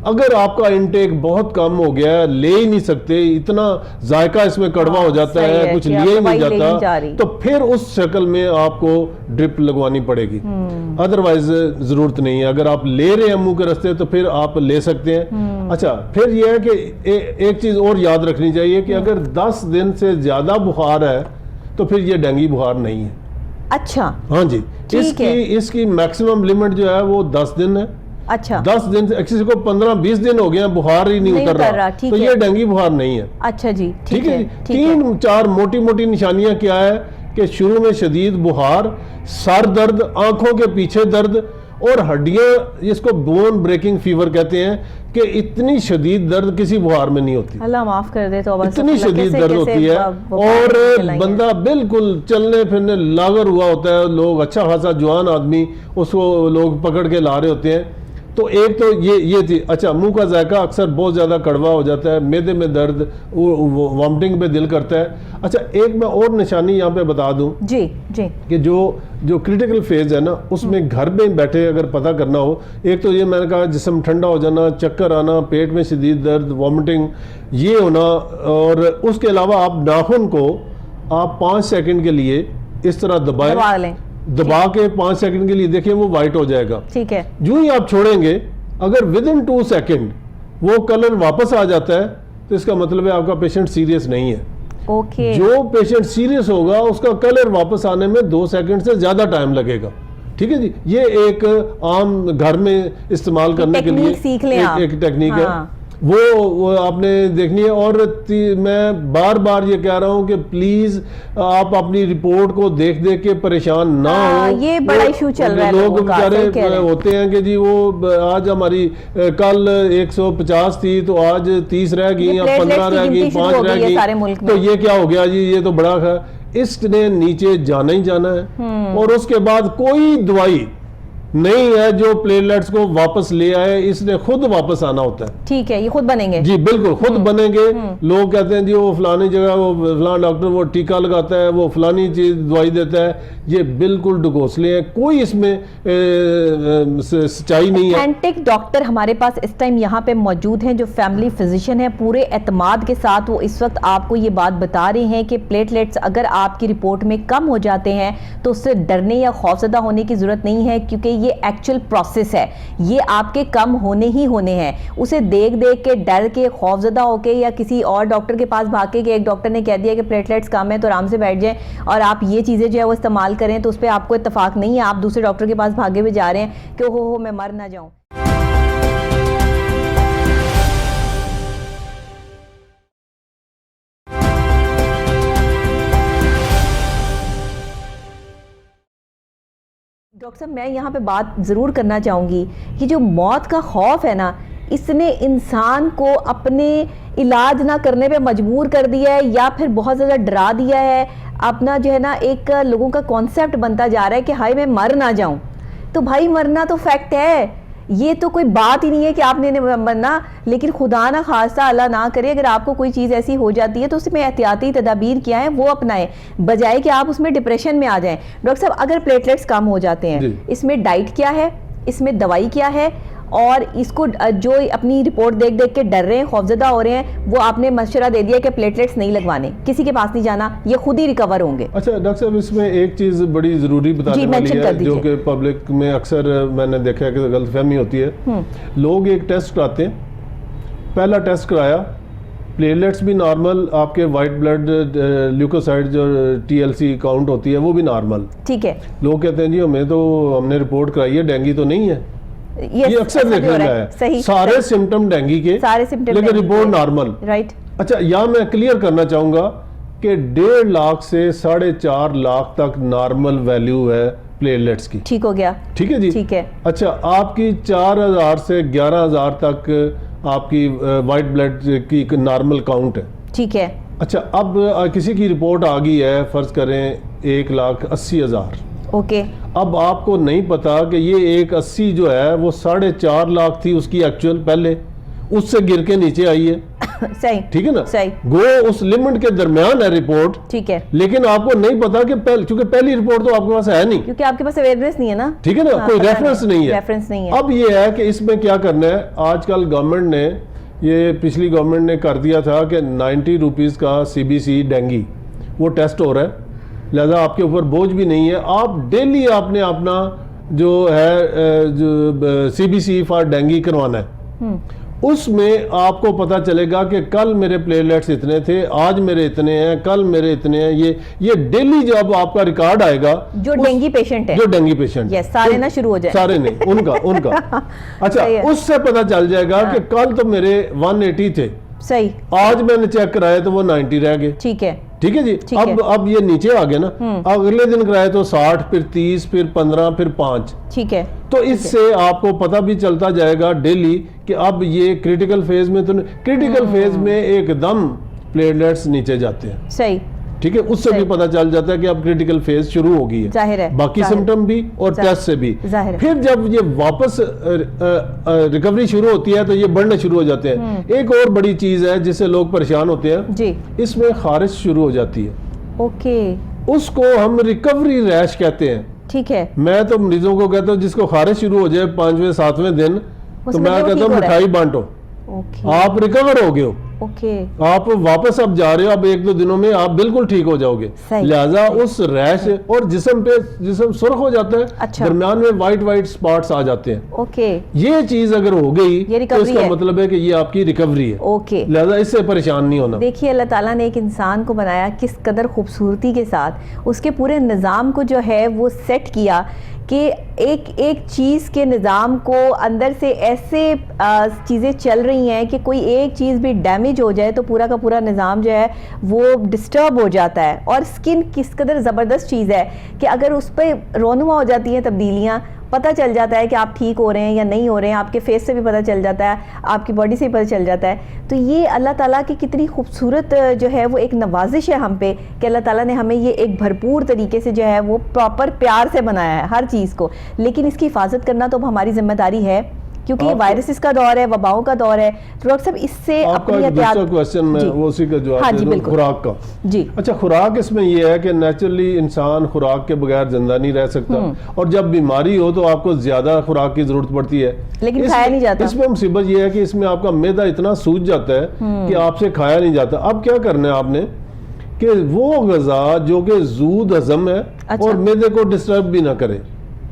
अगर आपका इनटेक बहुत कम हो गया है, ले ही नहीं सकते, इतना जायका इसमें कड़वा हो जाता है, कुछ लिए ही नहीं जाता, तो फिर उस शक्ल में आपको ड्रिप लगवानी पड़ेगी। अदरवाइज जरूरत नहीं है। अगर आप ले रहे हैं मुंह के रास्ते तो फिर आप ले सकते हैं। अच्छा, फिर यह है कि एक चीज और याद रखनी चाहिए कि अगर 10 दिन से ज्यादा बुखार है तो फिर ये डेंगू बुखार नहीं है। अच्छा, हाँ जी, इसकी मैक्सिमम लिमिट जो है वो 10 दिन है। अच्छा, 10 दिन से किसी को 15-20 दिन हो गए बुखार ही नहीं उतर रहा, तो ये डेंगू बुखार नहीं है। अच्छा जी, ठीक है। 3-4 मोटी मोटी निशानियां क्या है कि शुरू में शदीद बुखार, सर दर्द, आंखों के पीछे दर्द और हड्डियां, जिसको बोन ब्रेकिंग फीवर कहते हैं, कि इतनी शदीद दर्द किसी बुखार में नहीं होती। अल्लाह माफ कर दे, तो इतनी शदीद दर्द होती है और बंदा बिल्कुल चलने फिरने लागर हुआ होता है। लोग, अच्छा खासा जवान आदमी, उसको लोग पकड़ के ला रहे होते हैं। तो एक तो ये थी। अच्छा, मुंह का जायका अक्सर बहुत ज़्यादा कड़वा हो जाता है, मैदे में दर्द, वॉमिटिंग पे दिल करता है। अच्छा, एक मैं और निशानी यहाँ पे बता दूं जी जी, कि जो क्रिटिकल फेज है ना, उसमें घर में बैठे अगर पता करना हो, एक तो ये मैंने कहा जिस्म ठंडा हो जाना, चक्कर आना, पेट में शदीद दर्द, वॉमिटिंग ये होना, और उसके अलावा आप नाखून को आप 5 सेकंड के लिए इस तरह दबाएं, दबा के 5 सेकंड के लिए देखिए वो वाइट हो जाएगा। ठीक है। जो ही आप छोड़ेंगे, अगर विद इन 2 सेकंड वो कलर वापस आ जाता है तो इसका मतलब है आपका पेशेंट सीरियस नहीं है। ओके। जो पेशेंट सीरियस होगा उसका कलर वापस आने में 2 सेकंड से ज्यादा टाइम लगेगा। ठीक है जी, ये एक आम घर में इस्तेमाल करने के लिए सीख लें एक टेक्निक है। वो आपने देखनी है। और मैं बार बार ये कह रहा हूँ कि प्लीज आप अपनी रिपोर्ट को देख देख के परेशान ना हो। ये बड़ा इशू चल रहा है। लोग बेचारे होते हैं कि जी वो आज हमारी कल 150 थी तो आज 30 रह गई या 15 रह गई, 5 रह गई, तो ये क्या हो गया जी, ये तो बड़ा है। इसने नीचे जाना ही जाना है और उसके बाद कोई दवाई नहीं है जो प्लेटलेट्स को वापस ले आए, इसने खुद वापस आना होता है। ठीक है, ये खुद बनेंगे? जी बिल्कुल, खुद बनेंगे। लोग कहते हैं जी वो फलानी जगह वो फलाना डॉक्टर वो टीका लगाता है, वो फलानी चीज दवाई देता है, ये बिल्कुल ढकोसले हैं, कोई इसमें सच्चाई नहीं है। ऑथेंटिक डॉक्टर हमारे पास इस टाइम यहाँ पे मौजूद हैं जो फैमिली फिजिशियन है, पूरे एतमाद के साथ वो इस वक्त आपको ये बात बता रहे हैं कि प्लेटलेट्स अगर आपकी रिपोर्ट में कम हो जाते हैं तो उससे डरने या खौफजदा होने की जरूरत नहीं है, क्योंकि ये एक्चुअल प्रोसेस है, ये आपके कम होने ही होने हैं। उसे देख देख के डर के खौफजदा होके या किसी और डॉक्टर के पास भाग के कि एक डॉक्टर ने कह दिया कि प्लेटलेट्स कम है तो आराम से बैठ जाएं और आप ये चीज़ें जो है वो इस्तेमाल करें, तो उस पर आपको इत्तेफाक नहीं है। आप दूसरे डॉक्टर के पास भागे हुए जा रहे हैं कि हो मैं मर ना जाऊं। डॉक्टर साहब, मैं यहाँ पे बात ज़रूर करना चाहूँगी कि जो मौत का खौफ है ना, इसने इंसान को अपने इलाज ना करने पे मजबूर कर दिया है या फिर बहुत ज़्यादा डरा दिया है। अपना जो है ना एक लोगों का कॉन्सेप्ट बनता जा रहा है कि हाय मैं मर ना जाऊं। तो भाई मरना तो फैक्ट है, ये तो कोई बात ही नहीं है कि आपने नहीं मरना, लेकिन खुदा ना खास्ता अल्लाह ना करे अगर आपको कोई चीज़ ऐसी हो जाती है तो उसमें एहतियाती तदाबीर क्या है वो अपनाएं, बजाय कि आप उसमें डिप्रेशन में आ जाएं। डॉक्टर साहब, अगर प्लेटलेट्स कम हो जाते हैं, इसमें डाइट क्या है, इसमें दवाई क्या है, और इसको जो अपनी रिपोर्ट देख देख के डर रहे हैं, खौफजदा हो रहे हैं, वो आपने मशवरा दे दिया कि प्लेटलेट्स नहीं लगवाने, किसी के पास नहीं जाना, ये खुद ही रिकवर होंगे। अच्छा डॉक्टर साहब, इसमें एक चीज़ बड़ी ज़रूरी बताने वाली है जो कि पब्लिक में अक्सर मैंने देखा है कि गलतफहमी होती है। लोग एक टेस्ट कराते हैं, पहला टेस्ट कराया, प्लेटलेट्स भी नॉर्मल, आपके वाइट ब्लड ल्यूकोसाइड जो TLC काउंट होती है वो भी नॉर्मल। ठीक है। लोग कहते हैं जी हमें तो हमने रिपोर्ट कराई है, डेंगू तो नहीं है। ये अक्सर देखने में है, सही, सारे सिम्टम डेंगू के, सारे सिम्टम लेकिन रिपोर्ट नॉर्मल। राइट। अच्छा, यहाँ मैं क्लियर करना चाहूंगा कि 1.5 लाख से 4.5 लाख तक नॉर्मल वैल्यू है प्लेटलेट्स की। ठीक हो गया। ठीक है जी। ठीक है। अच्छा, आपकी 4000 से 11000 तक आपकी वाइट ब्लड की नॉर्मल काउंट है। ठीक है। अच्छा, अब किसी की रिपोर्ट आ गई है, फर्ज करें 1,80,000। ओके। अब आपको नहीं पता कि ये 1,80 जो है वो 4.5 लाख थी उसकी एक्चुअल, पहले उससे गिर के नीचे आई है। सही। ठीक है ना, सही। गो उस लिमिट के दरमियान है रिपोर्ट। ठीक है। लेकिन आपको नहीं पता कि क्योंकि पहली रिपोर्ट तो आपके पास है नहीं, क्योंकि आपके पास अवेयरनेस नहीं है ना। ठीक है ना, कोई रेफरेंस नहीं है। रेफरेंस नहीं है। अब ये है कि इसमें क्या करना है, आजकल गवर्नमेंट ने, ये पिछली गवर्नमेंट ने कर दिया था कि 90 रुपीज़ का CBC डेंगू वो टेस्ट हो रहा है, लिहाजा आपके ऊपर बोझ भी नहीं है। आप डेली आपने अपना जो है जो CBC फॉर डेंगू करवाना है, उसमें आपको पता चलेगा कि कल मेरे प्लेटलेट्स इतने थे, आज मेरे इतने हैं, कल मेरे इतने हैं। ये डेली जब आपका रिकॉर्ड आएगा, जो डेंगू पेशेंट है, जो डेंगू पेशेंट, यस, सारे ना शुरू हो जाए, सारे नहीं, उनका अच्छा, उससे पता चल जाएगा कि कल तो मेरे 180 थे, सही, आज मैंने चेक कराया तो वो 90 रह गए। ठीक है। ठीक है जी। अब ये नीचे आ गए ना, अगले दिन कराए तो 60, फिर 30, फिर 15, फिर 5। ठीक है। तो इससे आपको पता भी चलता जाएगा डेली कि अब ये क्रिटिकल फेज में, तो क्रिटिकल फेज में एकदम प्लेटलेट्स नीचे जाते हैं। सही। ठीक है, उससे भी पता चल जाता है कि अब क्रिटिकल फेज शुरू हो गई है, जाहिर है, बाकी सिम्टम भी और टेस्ट से भी। फिर जब ये वापस रिकवरी शुरू होती है तो ये बढ़ने शुरू हो जाते हैं। एक और बड़ी चीज है जिससे लोग परेशान होते हैं जी, इसमें खारिश शुरू हो जाती है। ओके। उसको हम रिकवरी रैश कहते हैं। ठीक है। मैं तो मरीजों को कहता हूँ जिसको खारिश शुरू हो जाए 5वें 7वें दिन, तो मैं कहता हूँ मिठाई बांटो, आप रिकवर हो गए हो। ओके। आप वापस अब जा रहे हो, अब 1-2 दिनों में आप बिल्कुल ठीक हो जाओगे। लिहाजा उस रैश और जिस्म सुर्ख हो जाता है। अच्छा। दरमियान में वाइट स्पॉट्स आ जाते हैं। ओके। ये चीज अगर हो गई तो इसका मतलब है कि ये आपकी रिकवरी है। ओके। लिहाजा इससे परेशान नहीं होना। देखिए, अल्लाह ताला ने एक इंसान को बनाया किस कदर खूबसूरती के साथ, उसके पूरे निज़ाम को जो है वो सेट किया कि एक चीज़ के निज़ाम को अंदर से ऐसे चीज़ें चल रही हैं कि कोई एक चीज़ भी डैमेज हो जाए तो पूरा का पूरा निज़ाम जो है वो डिस्टर्ब हो जाता है। और स्किन किस कदर ज़बरदस्त चीज़ है कि अगर उस पर रोनुमा हो जाती हैं तब्दीलियाँ, पता चल जाता है कि आप ठीक हो रहे हैं या नहीं हो रहे हैं, आपके फेस से भी पता चल जाता है, आपकी बॉडी से भी पता चल जाता है। तो ये अल्लाह ताला की कितनी खूबसूरत जो है वो एक नवाजिश है हम पे कि अल्लाह ताला ने हमें ये एक भरपूर तरीके से जो है वो प्रॉपर प्यार से बनाया है हर चीज़ को, लेकिन इसकी हिफाजत करना तो हमारी जिम्मेदारी है क्योंकि ये वायरसेस का दौर है, वबाओं का दौर है। तो डॉक्टर साहब, इससे अपनी एहतियात। क्वेश्चन में वो उसी का जवाब दे दूं, खुराक का जी। अच्छा, खुराक इसमें ये है कि नेचुरली इंसान खुराक के बगैर जिंदा नहीं रह सकता, और जब बीमारी हो तो आपको ज्यादा खुराक की जरूरत पड़ती है, लेकिन खाया नहीं जाता। इसमें मुसीबत ये है कि इसमें आपका मैदा इतना सूज जाता है कि आपसे खाया नहीं जाता। अब क्या करना है आपने कि वो गजा जो कि जूद हजम है और मैदे को डिस्टर्ब भी ना करे,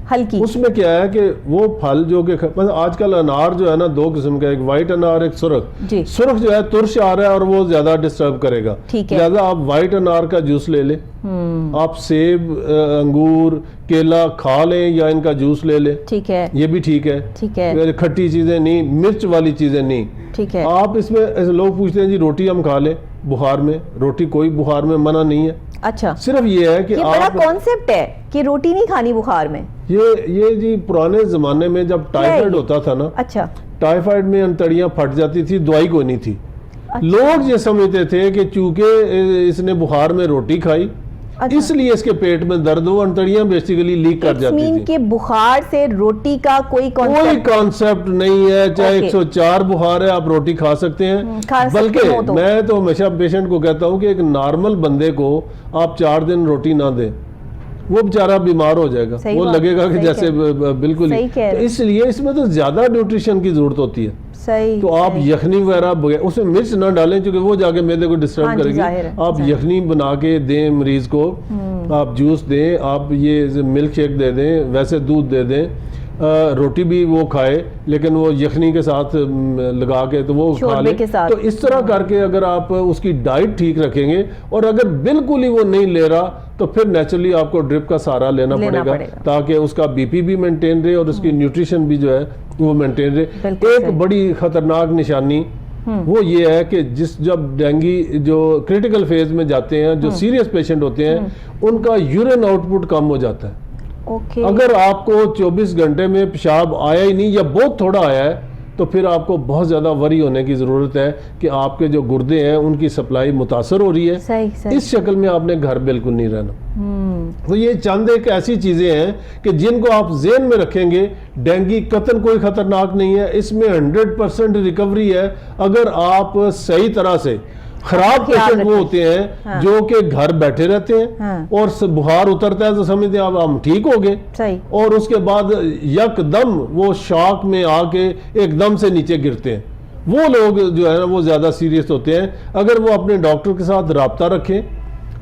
हल्की, उसमें क्या है कि वो फल जो कि मतलब आजकल अनार जो है ना 2 किस्म का, एक वाइट अनार, एक सुरख जो है तुरश आ रहा है और वो ज्यादा डिस्टर्ब करेगा। लिहाजा आप वाइट अनार का जूस ले लें, आप सेब, अंगूर, केला खा लें या इनका जूस ले लें, ठीक है, ये भी ठीक है। ठीक है, खट्टी चीजें नहीं, मिर्च वाली चीजें नहीं, ठीक है। आप इसमें लोग पूछते हैं जी रोटी हम खा लें, बुखार में, रोटी कोई बुखार में मना नहीं है। अच्छा, सिर्फ ये है कि ये बड़ा कॉन्सेप्ट है कि रोटी नहीं खानी बुखार में। ये जी पुराने जमाने में जब टाइफाइड होता था ना, अच्छा, टाइफाइड में अंतड़ियां फट जाती थी, दवाई कोई नहीं थी। लोग ये समझते थे कि चूंकि इसने बुखार में रोटी खाई, इसलिए इसके पेट में दर्द हो, अंतड़ियां बेसिकली लीक कर जाती थी। कि बुखार से रोटी का कोई कॉन्सेप्ट नहीं है। चाहे 104 बुखार है, आप रोटी खा सकते हैं। बल्कि मैं तो हमेशा पेशेंट को कहता हूं कि एक नॉर्मल बंदे को आप 4 दिन रोटी ना दें, वो बेचारा बीमार हो जाएगा, वो लगेगा कि जैसे बिल्कुल ही। तो इसलिए इसमें तो ज्यादा न्यूट्रिशन की जरूरत होती है। सही, तो आप यखनी वगैरह उसमें मिर्च ना डालें, क्योंकि वो जाके मैदे को डिस्टर्ब करेगी। आप यखनी बना के दें मरीज को, आप जूस दें, आप ये मिल्क शेक दे दें, वैसे दूध दे दें, रोटी भी वो खाए लेकिन वो यखनी के साथ लगा के तो वो खा ले। तो इस तरह करके अगर आप उसकी डाइट ठीक रखेंगे, और अगर बिल्कुल ही वो नहीं ले रहा तो फिर नेचुरली आपको ड्रिप का सहारा लेना पड़ेगा ताकि उसका बीपी भी मेंटेन रहे और उसकी न्यूट्रिशन भी जो है वो मेंटेन रहे। एक बड़ी खतरनाक निशानी वो ये है कि जब डेंगी जो क्रिटिकल फेज में जाते हैं, जो सीरियस पेशेंट होते हैं, उनका यूरिन आउटपुट कम हो जाता है। अगर आपको 24 घंटे में पेशाब आया ही नहीं या बहुत थोड़ा आया है, तो फिर आपको बहुत ज्यादा वरी होने की जरूरत है कि आपके जो गुर्दे हैं उनकी सप्लाई मुतासर हो रही है। सही। इस शक्ल में आपने घर बिल्कुल नहीं रहना। तो ये चंद एक ऐसी चीजें हैं कि जिनको आप ज़हन में रखेंगे। डेंगी कतन कोई खतरनाक नहीं है, इसमें 100% रिकवरी है अगर आप सही तरह से। खराब पेशेंट वो होते हैं जो कि घर बैठे रहते हैं और बुखार उतरता है तो समझते हैं अब हम ठीक हो गए, और उसके बाद यकदम वो शॉक में आके एकदम से नीचे गिरते हैं। वो लोग जो है ना वो ज्यादा सीरियस होते हैं। अगर वो अपने डॉक्टर के साथ राब्ता रखें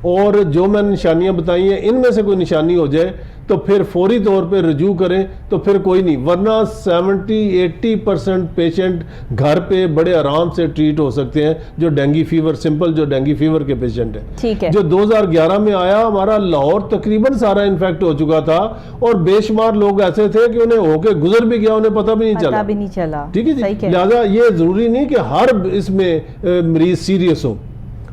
और जो मैंने निशानियां बताई हैं इनमें से कोई निशानी हो जाए तो फिर फौरी तौर पे रजू करें, तो फिर कोई नहीं, वरना 70-80% पेशेंट घर पे बड़े आराम से ट्रीट हो सकते हैं। जो डेंगी फीवर, सिंपल जो डेंगी फीवर के पेशेंट हैं, ठीक है, जो 2011 में आया, हमारा लाहौर तकरीबन सारा इन्फेक्ट हो चुका था और बेशुमार लोग ऐसे थे कि उन्हें होके गुजर भी गया, उन्हें पता भी नहीं चला। ठीक है जी, लिहाजा ये जरूरी नहीं कि हर इसमें मरीज सीरियस हो।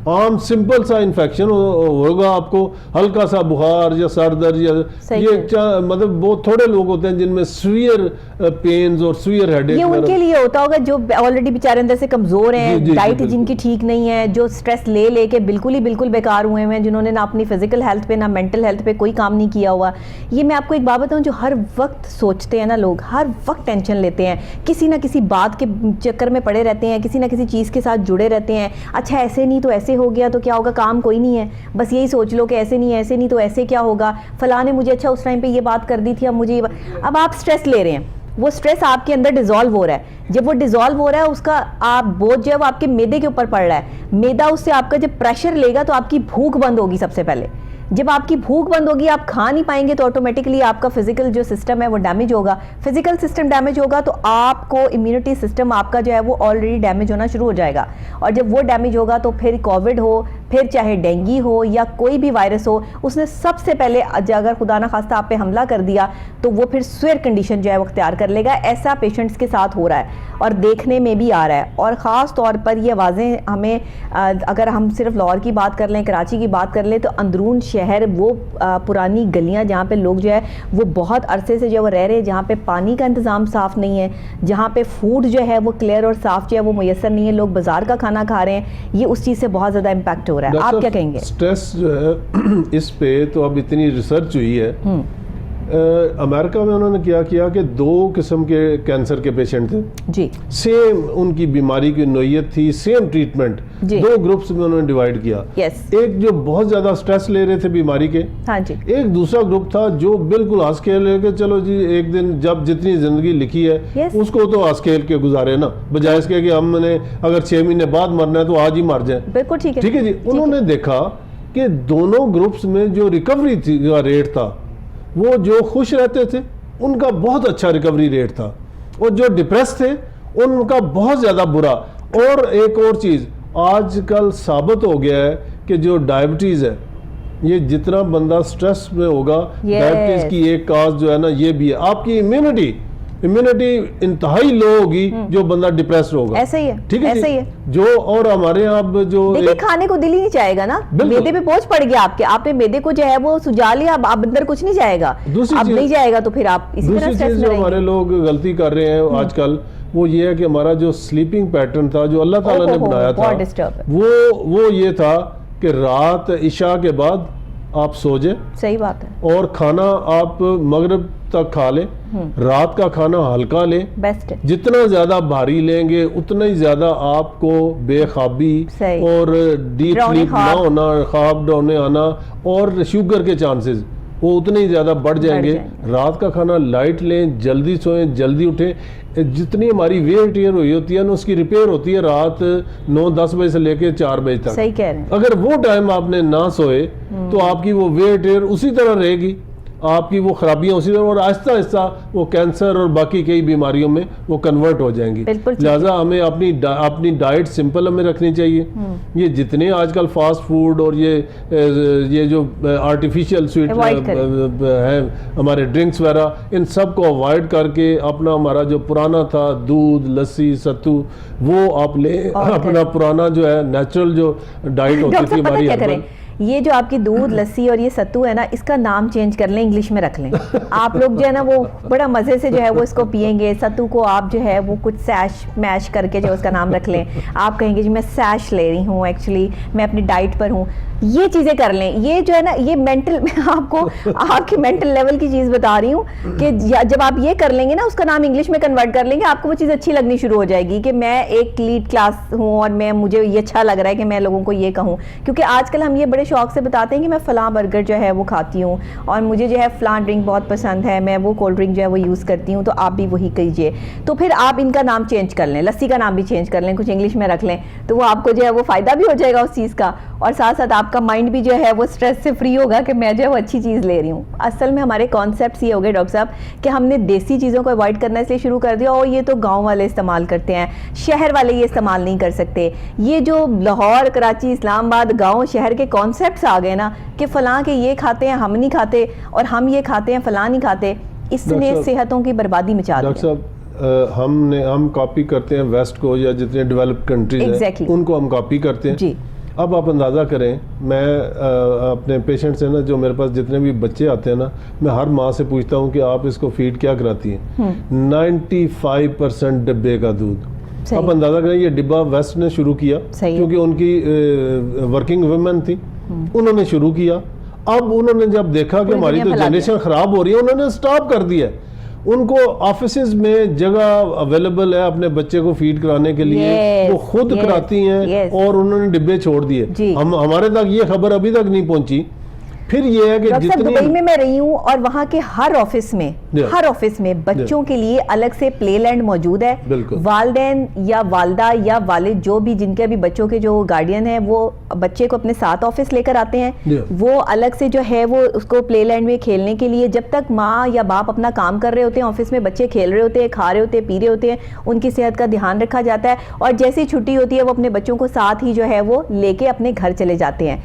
आम सिंपल सा इन्फेक्शन होगा, आपको हल्का सा बुखार या सर दर्द या ये मतलब बहुत थोड़े लोग होते हैं जिनमें सीवियर पेन्स और सीवियर हेडेक। ये उनके लिए होता होगा जो ऑलरेडी बेचारे अंदर से कमजोर हैं, डाइट जिनकी ठीक नहीं है, जो स्ट्रेस ले लेके बिल्कुल बेकार हुए हैं, जिन्होंने ना अपनी फिजिकल हेल्थ पे ना मेंटल हेल्थ पे कोई काम नहीं किया हुआ। ये मैं आपको एक बात बताऊं, जो हर वक्त सोचते हैं ना लोग, हर वक्त टेंशन लेते हैं, किसी ना किसी बात के चक्कर में पड़े रहते हैं, किसी ना किसी चीज के साथ जुड़े रहते हैं। अच्छा ऐसे नहीं तो ऐसे हो गया तो क्या होगा, काम कोई नहीं है, बस यही सोच लो कि ऐसे नहीं तो ऐसे क्या होगा, फलां ने मुझे अच्छा उस टाइम पे ये बात कर दी थी, अब मुझे अब आप स्ट्रेस ले रहे हैं। वो स्ट्रेस आपके अंदर डिसॉल्व हो रहा है। जब वो डिसॉल्व हो रहा है उसका आप बोझ जो है वो आपके मैदे के ऊपर पड़ रहा है। मैदा उससे आपका जब प्रेशर लेगा तो आपकी भूख बंद होगी। सबसे पहले जब आपकी भूख बंद होगी, आप खा नहीं पाएंगे, तो ऑटोमेटिकली आपका फिजिकल जो सिस्टम है वो डैमेज होगा। फिजिकल सिस्टम डैमेज होगा तो आपको इम्यूनिटी सिस्टम आपका जो है वो ऑलरेडी डैमेज होना शुरू हो जाएगा, और जब वो डैमेज होगा तो फिर कोविड हो, फिर चाहे डेंगी हो या कोई भी वायरस हो, उसने सबसे पहले अगर खुदा ना खास्ता आप पे हमला कर दिया तो वो फिर स्वेयर कंडीशन जो है वो अख्तियार कर लेगा। ऐसा पेशेंट्स के साथ हो रहा है और देखने में भी आ रहा है। और ख़ास तौर पर ये वाज़ेह हमें, अगर हम सिर्फ लाहौर की बात कर लें, कराची की बात कर लें, तो अंदरून शहर वो पुरानी गलियां जहाँ पे लोग जो है वो बहुत अरसे से जो वो रह रहे हैं, जहाँ पे पानी का इंतज़ाम साफ़ नहीं है, जहाँ पे फूड जो है वो क्लियर और साफ़ जो है वो मुयसर नहीं है, लोग बाज़ार का खाना खा रहे हैं, ये उस चीज़ से बहुत ज़्यादा इम्पैक्ट हो रहा है। आप क्या कहेंगे? स्ट्रेस जो है इस पे तो अब इतनी रिसर्च हुई है। अमेरिका में उन्होंने क्या किया कि 2 किस्म के कैंसर के पेशेंट थे जी, सेम उनकी बीमारी की नोयत थी, सेम ट्रीटमेंट, 2 ग्रुप्स में उन्होंने डिवाइड किया। एक जो बहुत ज्यादा स्ट्रेस ले रहे थे बीमारी के, हाँ जी, एक दूसरा ग्रुप था जो बिल्कुल हंस खेल के चलो जी एक दिन जब जितनी जिंदगी लिखी है उसको तो हंस खेल के गुजारे ना, बजाय इसके कि हमने अगर 6 महीने बाद मरना है तो आज ही मर जाए। बिल्कुल ठीक है, ठीक है जी। उन्होंने देखा कि दोनों ग्रुप्स में जो रिकवरी का रेट था, वो जो खुश रहते थे उनका बहुत अच्छा रिकवरी रेट था, और जो डिप्रेस थे उनका बहुत ज्यादा बुरा। और एक और चीज आजकल साबित हो गया है कि जो डायबिटीज है, ये जितना बंदा स्ट्रेस में होगा, डायबिटीज की एक काज जो है ना ये भी है, आपकी इम्यूनिटी इम्यूनिटी इंतहाई लो होगी, जो बंदा डिप्रेस्ड होगा। ऐसा ही है, ठीक है ऐसा जी? ही है। जो और हमारे यहाँ अब जो देखिए खाने को दिल ही नहीं चाहेगा ना, मैदे पे बोझ पड़ गया आपके, आपने मैदे को जो है वो सुजा लिया, अब अंदर कुछ नहीं जाएगा, अब नहीं जाएगा तो फिर आप इसी तरह स्ट्रेस में जो हमारे लोग गलती कर रहे हैं आजकल, वो ये है कि हमारा जो स्लीपिंग पैटर्न था जो अल्लाह ताला ने बनाया था, वो ये था कि रात इशा के बाद आप सो जाए। सही बात है। और खाना आप मगरिब तक खा लें, रात का खाना हल्का लें, बेस्ट है। जितना ज्यादा भारी लेंगे उतना ही ज्यादा आपको बेख्वाबी और डीप स्लीप ना होना, ख्वाब डोने आना और शुगर के चांसेस वो उतने ही ज़्यादा बढ़ जाएंगे। रात का खाना लाइट लें, जल्दी सोएं, जल्दी उठें। जितनी हमारी वेयर टेयर हुई होती है ना, उसकी रिपेयर होती है रात 9-10 बजे से लेके 4 बजे तक। सही कह रहे हैं। अगर वो टाइम आपने ना सोए तो आपकी वो वेयर टेयर उसी तरह रहेगी, आपकी वो खराबियां उसी तरह, और आहिस्ता आहिस्ता वो कैंसर और बाकी कई बीमारियों में वो कन्वर्ट हो जाएंगी। लिहाजा हमें अपनी डाइट सिंपल हमें रखनी चाहिए। ये जितने आजकल फास्ट फूड और ये जो आर्टिफिशियल स्वीट है, हमारे ड्रिंक्स वगैरह, इन सब को अवॉइड करके अपना हमारा जो पुराना था दूध, लस्सी, सत्तू, वो आप ले, अपना पुराना जो है नेचुरल जो डाइट होती थी हमारी। ये जो आपकी दूध, लस्सी और ये सत्तू है ना, इसका नाम चेंज कर लें, इंग्लिश में रख लें। आप लोग जो है ना वो बड़ा मज़े से जो है वो इसको पियेंगे। सत्तू को आप जो है वो कुछ सैश मैश करके जो उसका नाम रख लें। आप कहेंगे जी मैं सैश ले रही हूँ, एक्चुअली मैं अपनी डाइट पर हूँ। ये चीज़ें कर लें। ये जो है ना, ये मेंटल, मैं आपको आपकी मेंटल लेवल की चीज़ बता रही हूँ कि जब आप ये कर लेंगे ना, उसका नाम इंग्लिश में कन्वर्ट कर लेंगे, आपको वो चीज़ अच्छी लगनी शुरू हो जाएगी कि मैं एक लीड क्लास हूँ और मुझे ये अच्छा लग रहा है कि मैं लोगों को ये कहूँ। क्योंकि आजकल हम ये बड़े शौक से बताते हैं कि मैं फ़लाँ बर्गर जो है वो खाती हूँ और मुझे जो है फ़लाँ ड्रिंक बहुत पसंद है, मैं वो कोल्ड ड्रिंक जो है वो यूज़ करती हूँ, तो आप भी वही कीजिए। तो फिर आप इनका नाम चेंज कर लें, लस्सी का नाम भी चेंज कर लें, कुछ इंग्लिश में रख लें, तो वो आपको जो है वो फ़ायदा भी हो जाएगा उस चीज़ का, और साथ साथ आपका माइंड भी जो है वो स्ट्रेस से फ्री होगा कि मैं जो है वो अच्छी चीज़ ले रही हूँ। असल में हमारे कॉन्सेप्ट्स ये हो गए डॉक्टर साहब कि हमने देसी चीज़ों को अवॉइड करना इसलिए शुरू कर दिया, और ये तो गाँव वाले इस्तेमाल करते हैं, शहर वाले ये इस्तेमाल नहीं कर सकते। ये जो लाहौर, कराची, इस्लामाबाद, गाँव शहर के कॉन्सेप्ट्स आ गए ना कि फ़लाँ के ये खाते हैं हम नहीं खाते, और हम ये खाते हैं फ़लाँ नहीं खाते, इसने सेहतों की बर्बादी मचा दी। डॉक्टर साहब हम कॉपी करते हैं वेस्ट को, या जितने डेवलप्ड कंट्रीज हैं उनको हम कॉपी करते हैं जी। अब आप अंदाज़ा करें, मैं अपने पेशेंट से ना, जो मेरे पास जितने भी बच्चे आते हैं ना, मैं हर माँ से पूछता हूँ कि आप इसको फीड क्या कराती हैं। 95% डिब्बे का दूध। अब अंदाज़ा करें, ये डिब्बा वेस्ट ने शुरू किया क्योंकि उनकी वर्किंग वुमेन थी, उन्होंने शुरू किया। अब उन्होंने जब देखा कि हमारी तो जनरेशन ख़राब हो रही है, उन्होंने स्टॉप कर दिया। उनको ऑफिसेज में जगह अवेलेबल है अपने बच्चे को फीड कराने के लिए, वो खुद कराती हैं, और उन्होंने डिब्बे छोड़ दिए। हमारे तक ये खबर अभी तक नहीं पहुंची। फिर ये है कि जितनी दुबई में मैं रही हूँ और वहाँ के हर ऑफिस में बच्चों के लिए अलग से प्ले लैंड मौजूद है। वालिदैन या वालदा या वालिद जो भी जिनके भी बच्चों के जो गार्डियन है, वो बच्चे को अपने साथ ऑफिस लेकर आते हैं। वो अलग से जो है वो उसको प्ले लैंड में खेलने के लिए, जब तक माँ या बाप अपना काम कर रहे होते हैं, ऑफिस में बच्चे खेल रहे होते हैं, खा रहे होते हैं, पी रहे होते हैं, उनकी सेहत का ध्यान रखा जाता है, और जैसी छुट्टी होती है वो अपने बच्चों को साथ ही जो है वो लेके अपने घर चले जाते हैं।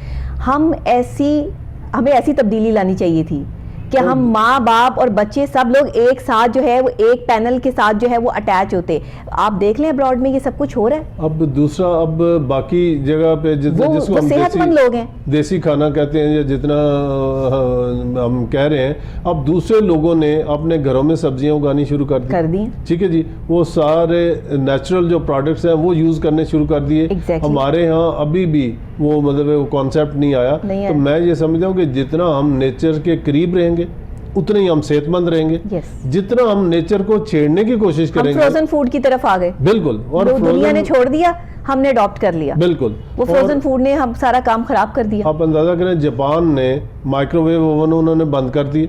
हमें ऐसी तब्दीली लानी चाहिए थी कि हम माँ बाप और बच्चे सब लोग एक साथ जो है वो एक पैनल के साथ जो है वो अटैच होते। आप देख लें अब्रॉड में ये सब कुछ हो रहा है। अब दूसरा, अब बाकी जगह पे जिसको हम सेहतमंद लोग हैं, देसी खाना कहते हैं, या जितना हम कह रहे हैं, अब दूसरे लोगों ने अपने घरों में सब्जियां उगानी शुरू कर दी। ठीक है जी, वो सारे नेचुरल जो प्रोडक्ट्स हैं वो यूज करने शुरू कर दिए। हमारे यहाँ अभी भी वो मतलब वो कॉन्सेप्ट नहीं आया। तो मैं ये समझता हूँ कि जितना हम नेचर के करीब रहेंगे उतने ही हम सेहतमंद रहेंगे। जितना हम नेचर को छेड़ने की कोशिश करेंगे, हम फ्रोजन फूड की तरफ आ गए। बिल्कुल, और दुनिया ने छोड़ दिया, हमने अडॉप्ट कर लिया। बिल्कुल, वो फ्रोजन फूड ने हम सारा काम खराब कर दिया। आप अंदाजा करें, जापान ने माइक्रोवेव ओवन उन्होंने बंद कर दिए।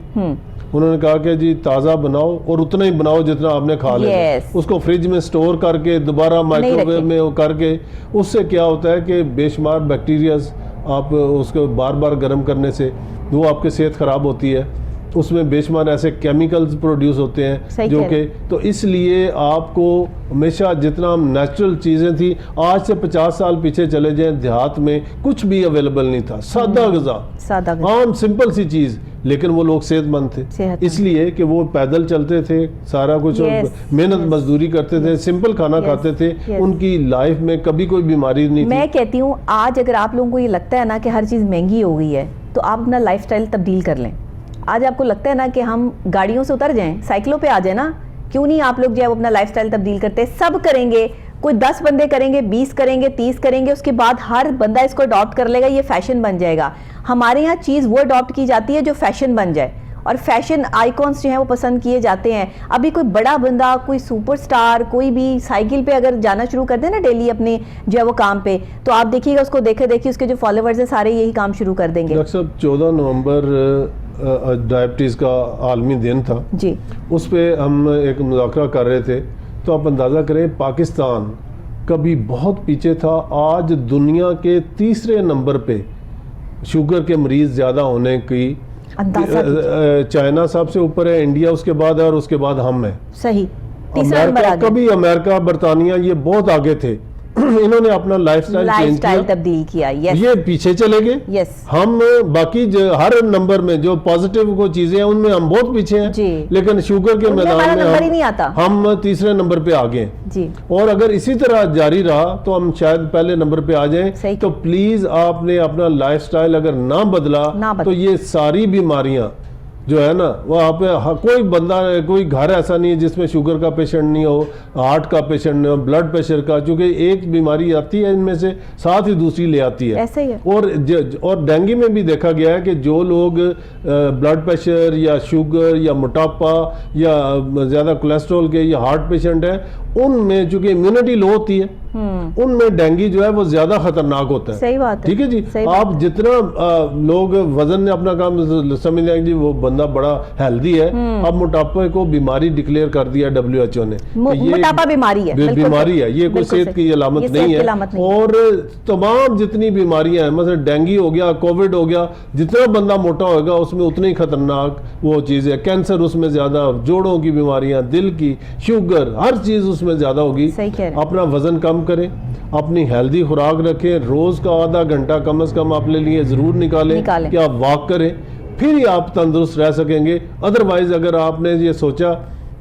उन्होंने कहा कि जी ताज़ा बनाओ और उतना ही बनाओ जितना आपने खा लिया। उसको फ्रिज में स्टोर करके दोबारा माइक्रोवेव में करके, उससे क्या होता है कि बेशुमार बैक्टीरियाज, आप उसको बार बार गर्म करने से वो आपकी सेहत ख़राब होती है। उसमें बेशुमार ऐसे केमिकल्स प्रोड्यूस होते हैं जो कि, तो इसलिए आपको हमेशा जितना नेचुरल चीज़ें थी, आज से 50 साल पीछे चले जाएं, देहात में कुछ भी अवेलेबल नहीं था, सादा ग़िज़ा, आम सिंपल सी चीज़, लेकिन वो लोग सेहतमंद थे इसलिए कि वो पैदल चलते थे, सारा कुछ मेहनत मजदूरी करते थे, सिंपल खाना खाते थे, उनकी लाइफ में कभी कोई बीमारी नहीं थी। मैं कहती हूँ आज अगर आप लोगों को ये लगता है ना कि हर चीज़ महंगी हो गई है, तो आप अपना लाइफस्टाइल तब्दील कर लें। आज आपको लगता है ना कि हम गाड़ियों से उतर जाएं, साइकिलों पे आ जाए ना, क्यों नहीं आप लोग जो है वो अपना लाइफस्टाइल तब्दील करते हैं। सब करेंगे, कोई 10 बंदे करेंगे, 20 करेंगे, 30 करेंगे, उसके बाद हर बंदा इसको अडॉप्ट कर लेगा, ये फैशन बन जाएगा। हमारे यहाँ चीज़ वो अडॉप्ट की जाती है जो फैशन बन जाए, और फैशन आइकॉन्स जो हैं वो पसंद किए जाते हैं। अभी कोई बड़ा बंदा, कोई सुपरस्टार, कोई भी साइकिल पे अगर जाना शुरू कर दे ना डेली अपने जो है वो काम पे, तो आप देखिएगा उसको देखे देखिए उसके जो फॉलोवर्स हैं सारे यही काम शुरू कर देंगे। डॉक्टर साहब 14 नवंबर डायबिटीज़ का आलमी दिन था जी, उस पर हम एक मुज़ाकरा कर रहे थे, तो आप अंदाज़ा करें पाकिस्तान कभी बहुत पीछे था, आज दुनिया के तीसरे नंबर पे शुगर के मरीज़ ज़्यादा होने की, चाइना सबसे ऊपर है, इंडिया उसके बाद है, और उसके बाद हम हैं। सही, तीसरा नंबर आ गया। कभी अमेरिका, बरतानिया ये बहुत आगे थे इन्होंने अपना लाइफस्टाइल तब्दील किया, ये पीछे चले गए। हम बाकी हर नंबर में जो पॉजिटिव को चीजें हैं उनमें हम बहुत पीछे हैं, लेकिन शुगर के मैदान में हम तीसरे नंबर पे आ गए जी। और अगर इसी तरह जारी रहा तो हम शायद पहले नंबर पे आ जाएं। तो प्लीज आपने अपना लाइफस्टाइल अगर ना बदला तो ये सारी बीमारियां जो है ना वहाँ पे कोई बंदा, कोई घर ऐसा नहीं है जिसमें शुगर का पेशेंट नहीं हो, हार्ट का पेशेंट नहीं हो, ब्लड प्रेशर का, क्योंकि एक बीमारी आती है इनमें से साथ ही दूसरी ले आती है। ऐसे ही है। और डेंगू में भी देखा गया है कि जो लोग ब्लड प्रेशर या शुगर या मोटापा या ज़्यादा कोलेस्ट्रॉल के या हार्ट पेशेंट है, उनमें चूंकि इम्यूनिटी लो होती है, उनमें डेंगू जो है वो ज्यादा खतरनाक होता है। सही बात है। ठीक है जी। आप जितना लोग वजन ने अपना काम समझ लेंगे जी वो बंदा बड़ा हेल्दी है, अब मोटापे को बीमारी डिक्लेयर कर दिया WHO ने, मोटापा बीमारी है, बीमारी है, ये कोई सेहत की अलामत नहीं है। और तमाम जितनी बीमारियां हैं, मतलब डेंगू हो गया, कोविड हो गया, जितना बंदा मोटा होगा उसमें उतनी खतरनाक वो चीज है। कैंसर उसमें ज्यादा, जोड़ों की बीमारियां, दिल की, शुगर, हर चीज उसमें ज्यादा होगी। अपना वजन कम करें, अपनी हेल्दी खुराक रखें, रोज का आधा घंटा कम से कम अपने लिए जरूर निकालें कि आप वॉक करें, फिर ही आप तंदुरुस्त रह सकेंगे। अदरवाइज अगर आपने ये सोचा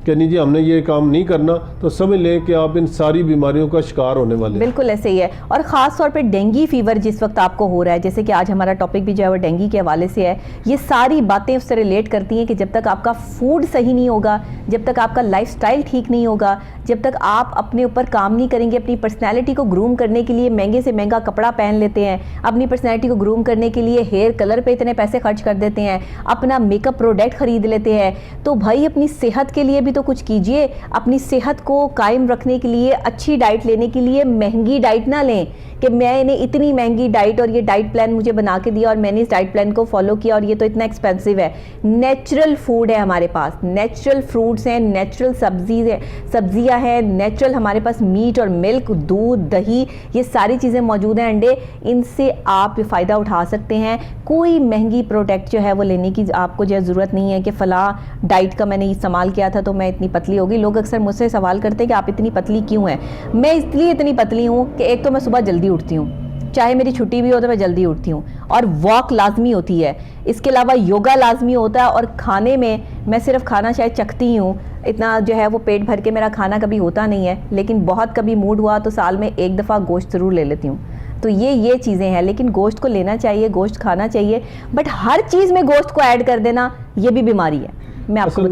कि नहीं जी हमने ये काम नहीं करना, तो समझ लें कि आप इन सारी बीमारियों का शिकार होने वाले हैं। बिल्कुल ऐसे ही है। और ख़ास तौर पे डेंगू फीवर जिस वक्त आपको हो रहा है, जैसे कि आज हमारा टॉपिक भी जो है वो डेंगू के हवाले से है, ये सारी बातें उससे रिलेट करती हैं कि जब तक आपका फूड सही नहीं होगा, जब तक आपका लाइफस्टाइल ठीक नहीं होगा, जब तक आप अपने ऊपर काम नहीं करेंगे, अपनी पर्सनैलिटी को ग्रूम करने के लिए महंगे से महंगा कपड़ा पहन लेते हैं, अपनी पर्सनैलिटी को ग्रूम करने के लिए हेयर कलर पे इतने पैसे खर्च कर देते हैं, अपना मेकअप प्रोडक्ट खरीद लेते हैं, तो भाई अपनी सेहत के लिए भी तो कुछ कीजिए। अपनी सेहत को कायम रखने के लिए, अच्छी डाइट लेने के लिए महंगी डाइट ना लें कि मैंने इतनी महंगी डाइट और ये डाइट प्लान मुझे बना के दिया और मैंने इस डाइट प्लान को फॉलो किया और ये तो इतना एक्सपेंसिव है। नेचुरल फूड है हमारे पास, नेचुरल फ्रूट्स हैं, नेचुरल सब्जियां हैं, नेचुरल हमारे पास मीट और मिल्क, दूध, दही, ये सारी चीज़ें मौजूद हैं, अंडे, इनसे आप फ़ायदा उठा सकते हैं। कोई महंगी प्रोडक्ट जो है वो लेने की आपको जो ज़रूरत नहीं है कि फ़लाँ डाइट का मैंने इस्तेमाल किया था तो मैं इतनी पतली हो गई। लोग अक्सर मुझसे सवाल करते हैं कि आप इतनी पतली क्यों हैं। मैं इसलिए इतनी पतली हूँ कि एक तो मैं सुबह जल्दी उठती हूँ, चाहे मेरी छुट्टी भी हो तो मैं जल्दी उठती हूँ, और वॉक लाजमी होती है, इसके अलावा योगा लाजमी होता है, और खाने में मैं सिर्फ खाना शायद चखती हूँ, इतना जो है वो पेट भर के मेरा खाना कभी होता नहीं है, लेकिन बहुत कभी मूड हुआ तो साल में एक दफ़ा गोश्त ज़रूर ले लेती हूँ। तो ये चीज़ें हैं, लेकिन गोश्त को लेना चाहिए, गोश्त खाना चाहिए, बट हर चीज़ में गोश्त को ऐड कर देना ये भी बीमारी है। मैं आपको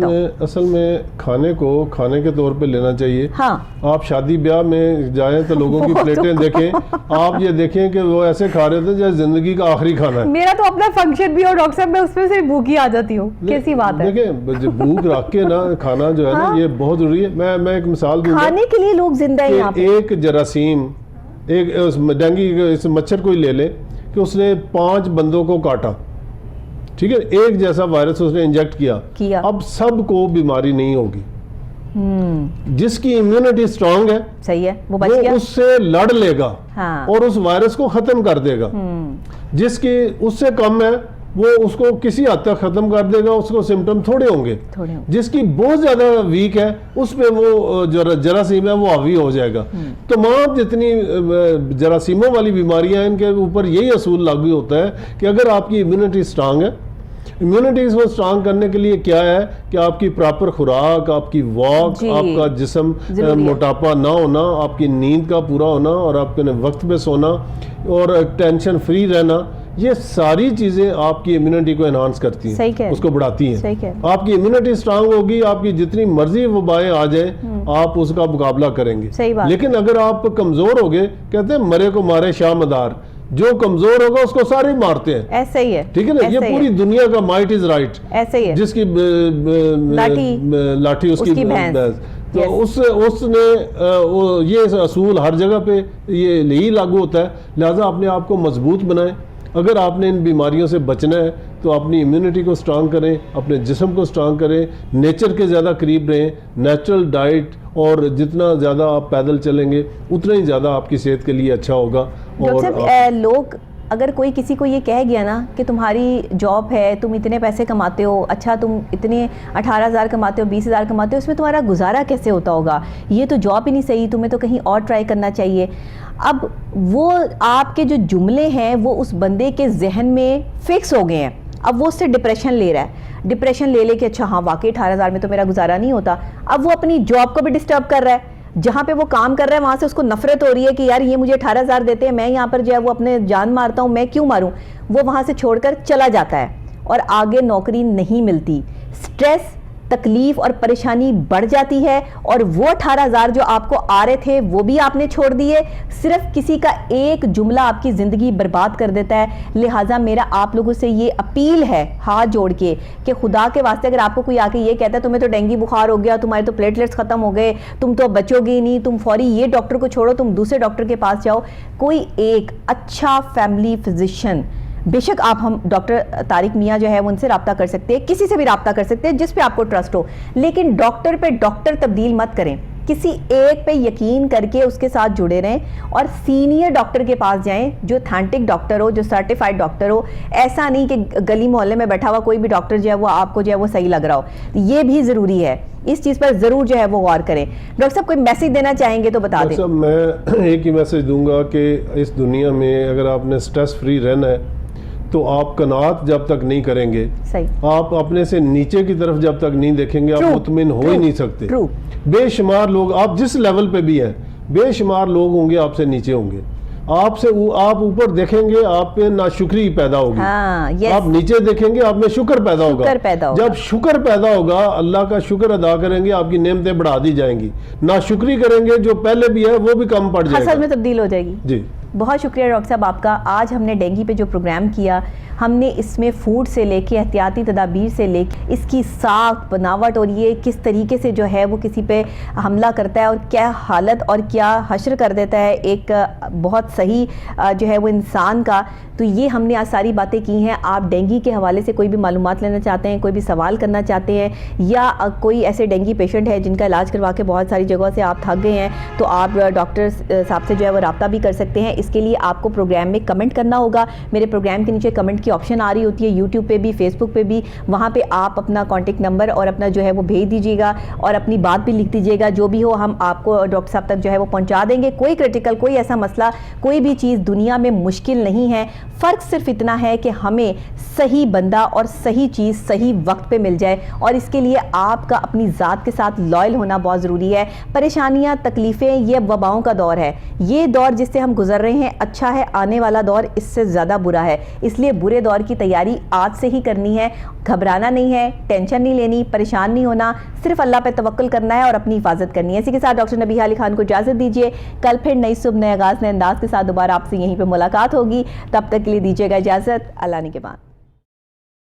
असल में खाने को खाने के तौर पे लेना चाहिए। हाँ। आप शादी ब्याह में जाएं तो लोगों की प्लेटें देखें, आप ये देखें कि वो ऐसे खा रहे थे जैसे जिंदगी का आखिरी खाना है। मेरा तो अपना फंक्शन भी और डॉक्टर साहब मैं उसमें से भूखी आ जाती हूँ, कैसी बात है। देखिए भूख रख के ना खाना जो है ना ये बहुत जरूरी है। मैं एक मिसाल दूंगा, खाने के लिए लोग जिंदा हैं यहाँ पे। एक जरासीम, एक डेंगू इस मच्छर को ही ले ले कि उसने 5 बंदों को काटा, ठीक है, एक जैसा वायरस उसने इंजेक्ट किया। अब सबको बीमारी नहीं होगी। जिसकी इम्यूनिटी स्ट्रांग है, सही है, वो बच गया, उससे लड़ लेगा। हाँ। और उस वायरस को खत्म कर देगा। जिसकी उससे कम है वो उसको किसी हद तक ख़त्म कर देगा, उसको सिम्टम थोड़े होंगे। जिसकी बहुत ज़्यादा वीक है उस पे वो जरासीम है वो हावी हो जाएगा। तमाम जितनी जरासीमों वाली बीमारियां हैं इनके ऊपर यही असूल लागू होता है कि अगर आपकी इम्यूनिटी स्ट्रांग है, इम्यूनिटी को स्ट्रांग करने के लिए क्या है कि आपकी प्रॉपर खुराक, आपकी वॉक, आपका जिस्म मोटापा ना होना, आपकी नींद का पूरा होना और आपके वक्त पे सोना और टेंशन फ्री रहना, ये सारी चीजें आपकी इम्यूनिटी को एनहांस करती हैं, उसको बढ़ाती हैं। आपकी इम्यूनिटी स्ट्रांग होगी, आपकी जितनी मर्जी वबाएं आ जाए आप उसका मुकाबला करेंगे। लेकिन अगर आप कमजोर हो गए, कहते हैं मरे को मारे शाह मदार, जो कमजोर होगा उसको सारे मारते हैं। ऐसे ही है, ठीक है ना, ये पूरी दुनिया का माइट इज राइट। ऐसे ही है, जिसकी लाठी उसकी भैंस। तो उसने ये असूल हर जगह पे ये यही लागू होता है। लिहाजा अपने आप को मजबूत बनाएं। अगर आपने इन बीमारियों से बचना है तो अपनी इम्यूनिटी को स्ट्रांग करें, अपने जिस्म को स्ट्रांग करें, नेचर के ज़्यादा करीब रहें, नेचुरल डाइट, और जितना ज़्यादा आप पैदल चलेंगे उतना ही ज़्यादा आपकी सेहत के लिए अच्छा होगा। और लोग अगर कोई किसी को ये कह गया ना कि तुम्हारी जॉब है, तुम इतने पैसे कमाते हो, अच्छा तुम इतने 18,000 कमाते हो, 20,000 कमाते हो, इसमें तुम्हारा गुजारा कैसे होता होगा, ये तो जॉब ही नहीं सही, तुम्हें तो कहीं और ट्राई करना चाहिए। अब वो आपके जो जुमले हैं वो उस बंदे के जहन में फिक्स हो गए हैं। अब वो उससे डिप्रेशन ले रहा है, डिप्रेशन ले लेके अच्छा हाँ वाकई 18,000 में तो मेरा गुजारा नहीं होता। अब वो अपनी जॉब को भी डिस्टर्ब कर रहा है, जहाँ पे वो काम कर रहा है वहाँ से उसको नफरत हो रही है कि यार ये मुझे 18,000 देते हैं, मैं यहाँ पर जो है वो अपने जान मारता हूँ, मैं क्यों मारूँ। वो वहाँ से छोड़कर चला जाता है और आगे नौकरी नहीं मिलती, स्ट्रेस, तकलीफ और परेशानी बढ़ जाती है और वो 18,000 जो आपको आ रहे थे वो भी आपने छोड़ दिए। सिर्फ किसी का एक जुमला आपकी ज़िंदगी बर्बाद कर देता है। लिहाजा मेरा आप लोगों से ये अपील है हाथ जोड़ के कि खुदा के वास्ते अगर आपको कोई आके ये कहता है तुम्हें तो डेंगू बुखार हो गया, तुम्हारे तो प्लेटलेट्स ख़त्म हो गए, तुम तो बचोगे ही नहीं, तुम फौरी ये डॉक्टर को छोड़ो, तुम दूसरे डॉक्टर के पास जाओ, कोई एक अच्छा फैमिली फिजिशियन, बेशक आप हम डॉक्टर तारिक मियाँ जो है वो उनसे रब्ता कर सकते हैं, किसी से भी रब्ता कर सकते हैं जिस पे आपको ट्रस्ट हो, लेकिन डॉक्टर पे डॉक्टर तब्दील मत करें। किसी एक पे यकीन करके उसके साथ जुड़े रहें और सीनियर डॉक्टर के पास जाएं जो ऑथेंटिक डॉक्टर हो, जो सर्टिफाइड डॉक्टर हो। ऐसा नहीं कि गली मोहल्ले में बैठा हुआ कोई भी डॉक्टर जो है वो आपको जो है वो सही लग रहा हो, ये भी ज़रूरी है। इस चीज़ पर ज़रूर जो है वो गौर करें। डॉक्टर साहब कोई मैसेज देना चाहेंगे तो बता दें। मैं एक ही मैसेज दूंगा कि इस दुनिया में अगर आपने स्ट्रेस फ्री रहना है तो आप कनात जब तक नहीं करेंगे, सही, आप अपने से नीचे की तरफ जब तक नहीं देखेंगे आप मुतमिन हो ही नहीं सकते। बेशुमार लोग, आप जिस लेवल पे भी हैं, बेशुमार लोग होंगे आपसे नीचे होंगे, आपसे आप ऊपर देखेंगे आप पे नाशुक्री पैदा होगी। आप नीचे देखेंगे आप में शुक्र पैदा होगा। जब शुक्र पैदा होगा, अल्लाह का शुक्र अदा करेंगे, आपकी नेमतें बढ़ा दी जाएंगी। नाशुक्री करेंगे जो पहले भी है वो भी कम पड़ जाएगा, हसद में तब्दील हो जाएगी। जी बहुत शुक्रिया डॉक्टर साहब आपका। आज हमने डेंगू पे जो प्रोग्राम किया, हमने इसमें फूड से लेके एहतियाती तदाबीर से लेके इसकी साख बनावट और ये किस तरीके से जो है वो किसी पे हमला करता है और क्या हालत और क्या हश्र कर देता है एक बहुत सही जो है वो इंसान का, तो ये हमने आज सारी बातें की हैं। आप डेंगू के हवाले से कोई भी मालूमात लेना चाहते हैं, कोई भी सवाल करना चाहते हैं, या कोई ऐसे डेंगू पेशेंट है जिनका इलाज करवा के बहुत सारी जगहों से आप थक गए हैं, तो आप डॉक्टर साहब से जो है वो रब्ता भी कर सकते हैं। इसके लिए आपको प्रोग्राम में कमेंट करना होगा। मेरे प्रोग्राम के नीचे कमेंट की ऑप्शन आ रही होती है, यूट्यूब पे भी, फेसबुक पे भी, वहाँ पे आप अपना कॉन्टेक्ट नंबर और अपना जो है वो भेज दीजिएगा और अपनी बात भी लिख दीजिएगा। जो भी हो हम आपको डॉक्टर साहब तक जो है वो पहुँचा देंगे। कोई क्रिटिकल, कोई ऐसा मसला, कोई भी चीज़ दुनिया में मुश्किल नहीं है। फ़र्क सिर्फ इतना है कि हमें सही बंदा और सही चीज़ सही वक्त पे मिल जाए, और इसके लिए आपका अपनी ज़ात के साथ लॉयल होना बहुत ज़रूरी है। परेशानियाँ, तकलीफ़ें, ये वबाओं का दौर है। ये दौर जिससे हम गुजर रहे हैं अच्छा है, आने वाला दौर इससे ज़्यादा बुरा है। इसलिए बुरे दौर की तैयारी आज से ही करनी है। घबराना नहीं है, टेंशन नहीं लेनी, परेशान नहीं होना, सिर्फ अल्लाह पे तवक्कुल करना है और अपनी हिफाजत करनी है। इसी के साथ डॉक्टर नबीहा अली खान को इजाज़त दीजिए। कल फिर नई सुबह, नए आगाज़, नए अंदाज के साथ दोबारा आपसे यहीं पर मुलाकात होगी। तब तक के लिए दीजिएगा इजाज़त। अल्लाह ने के बाद।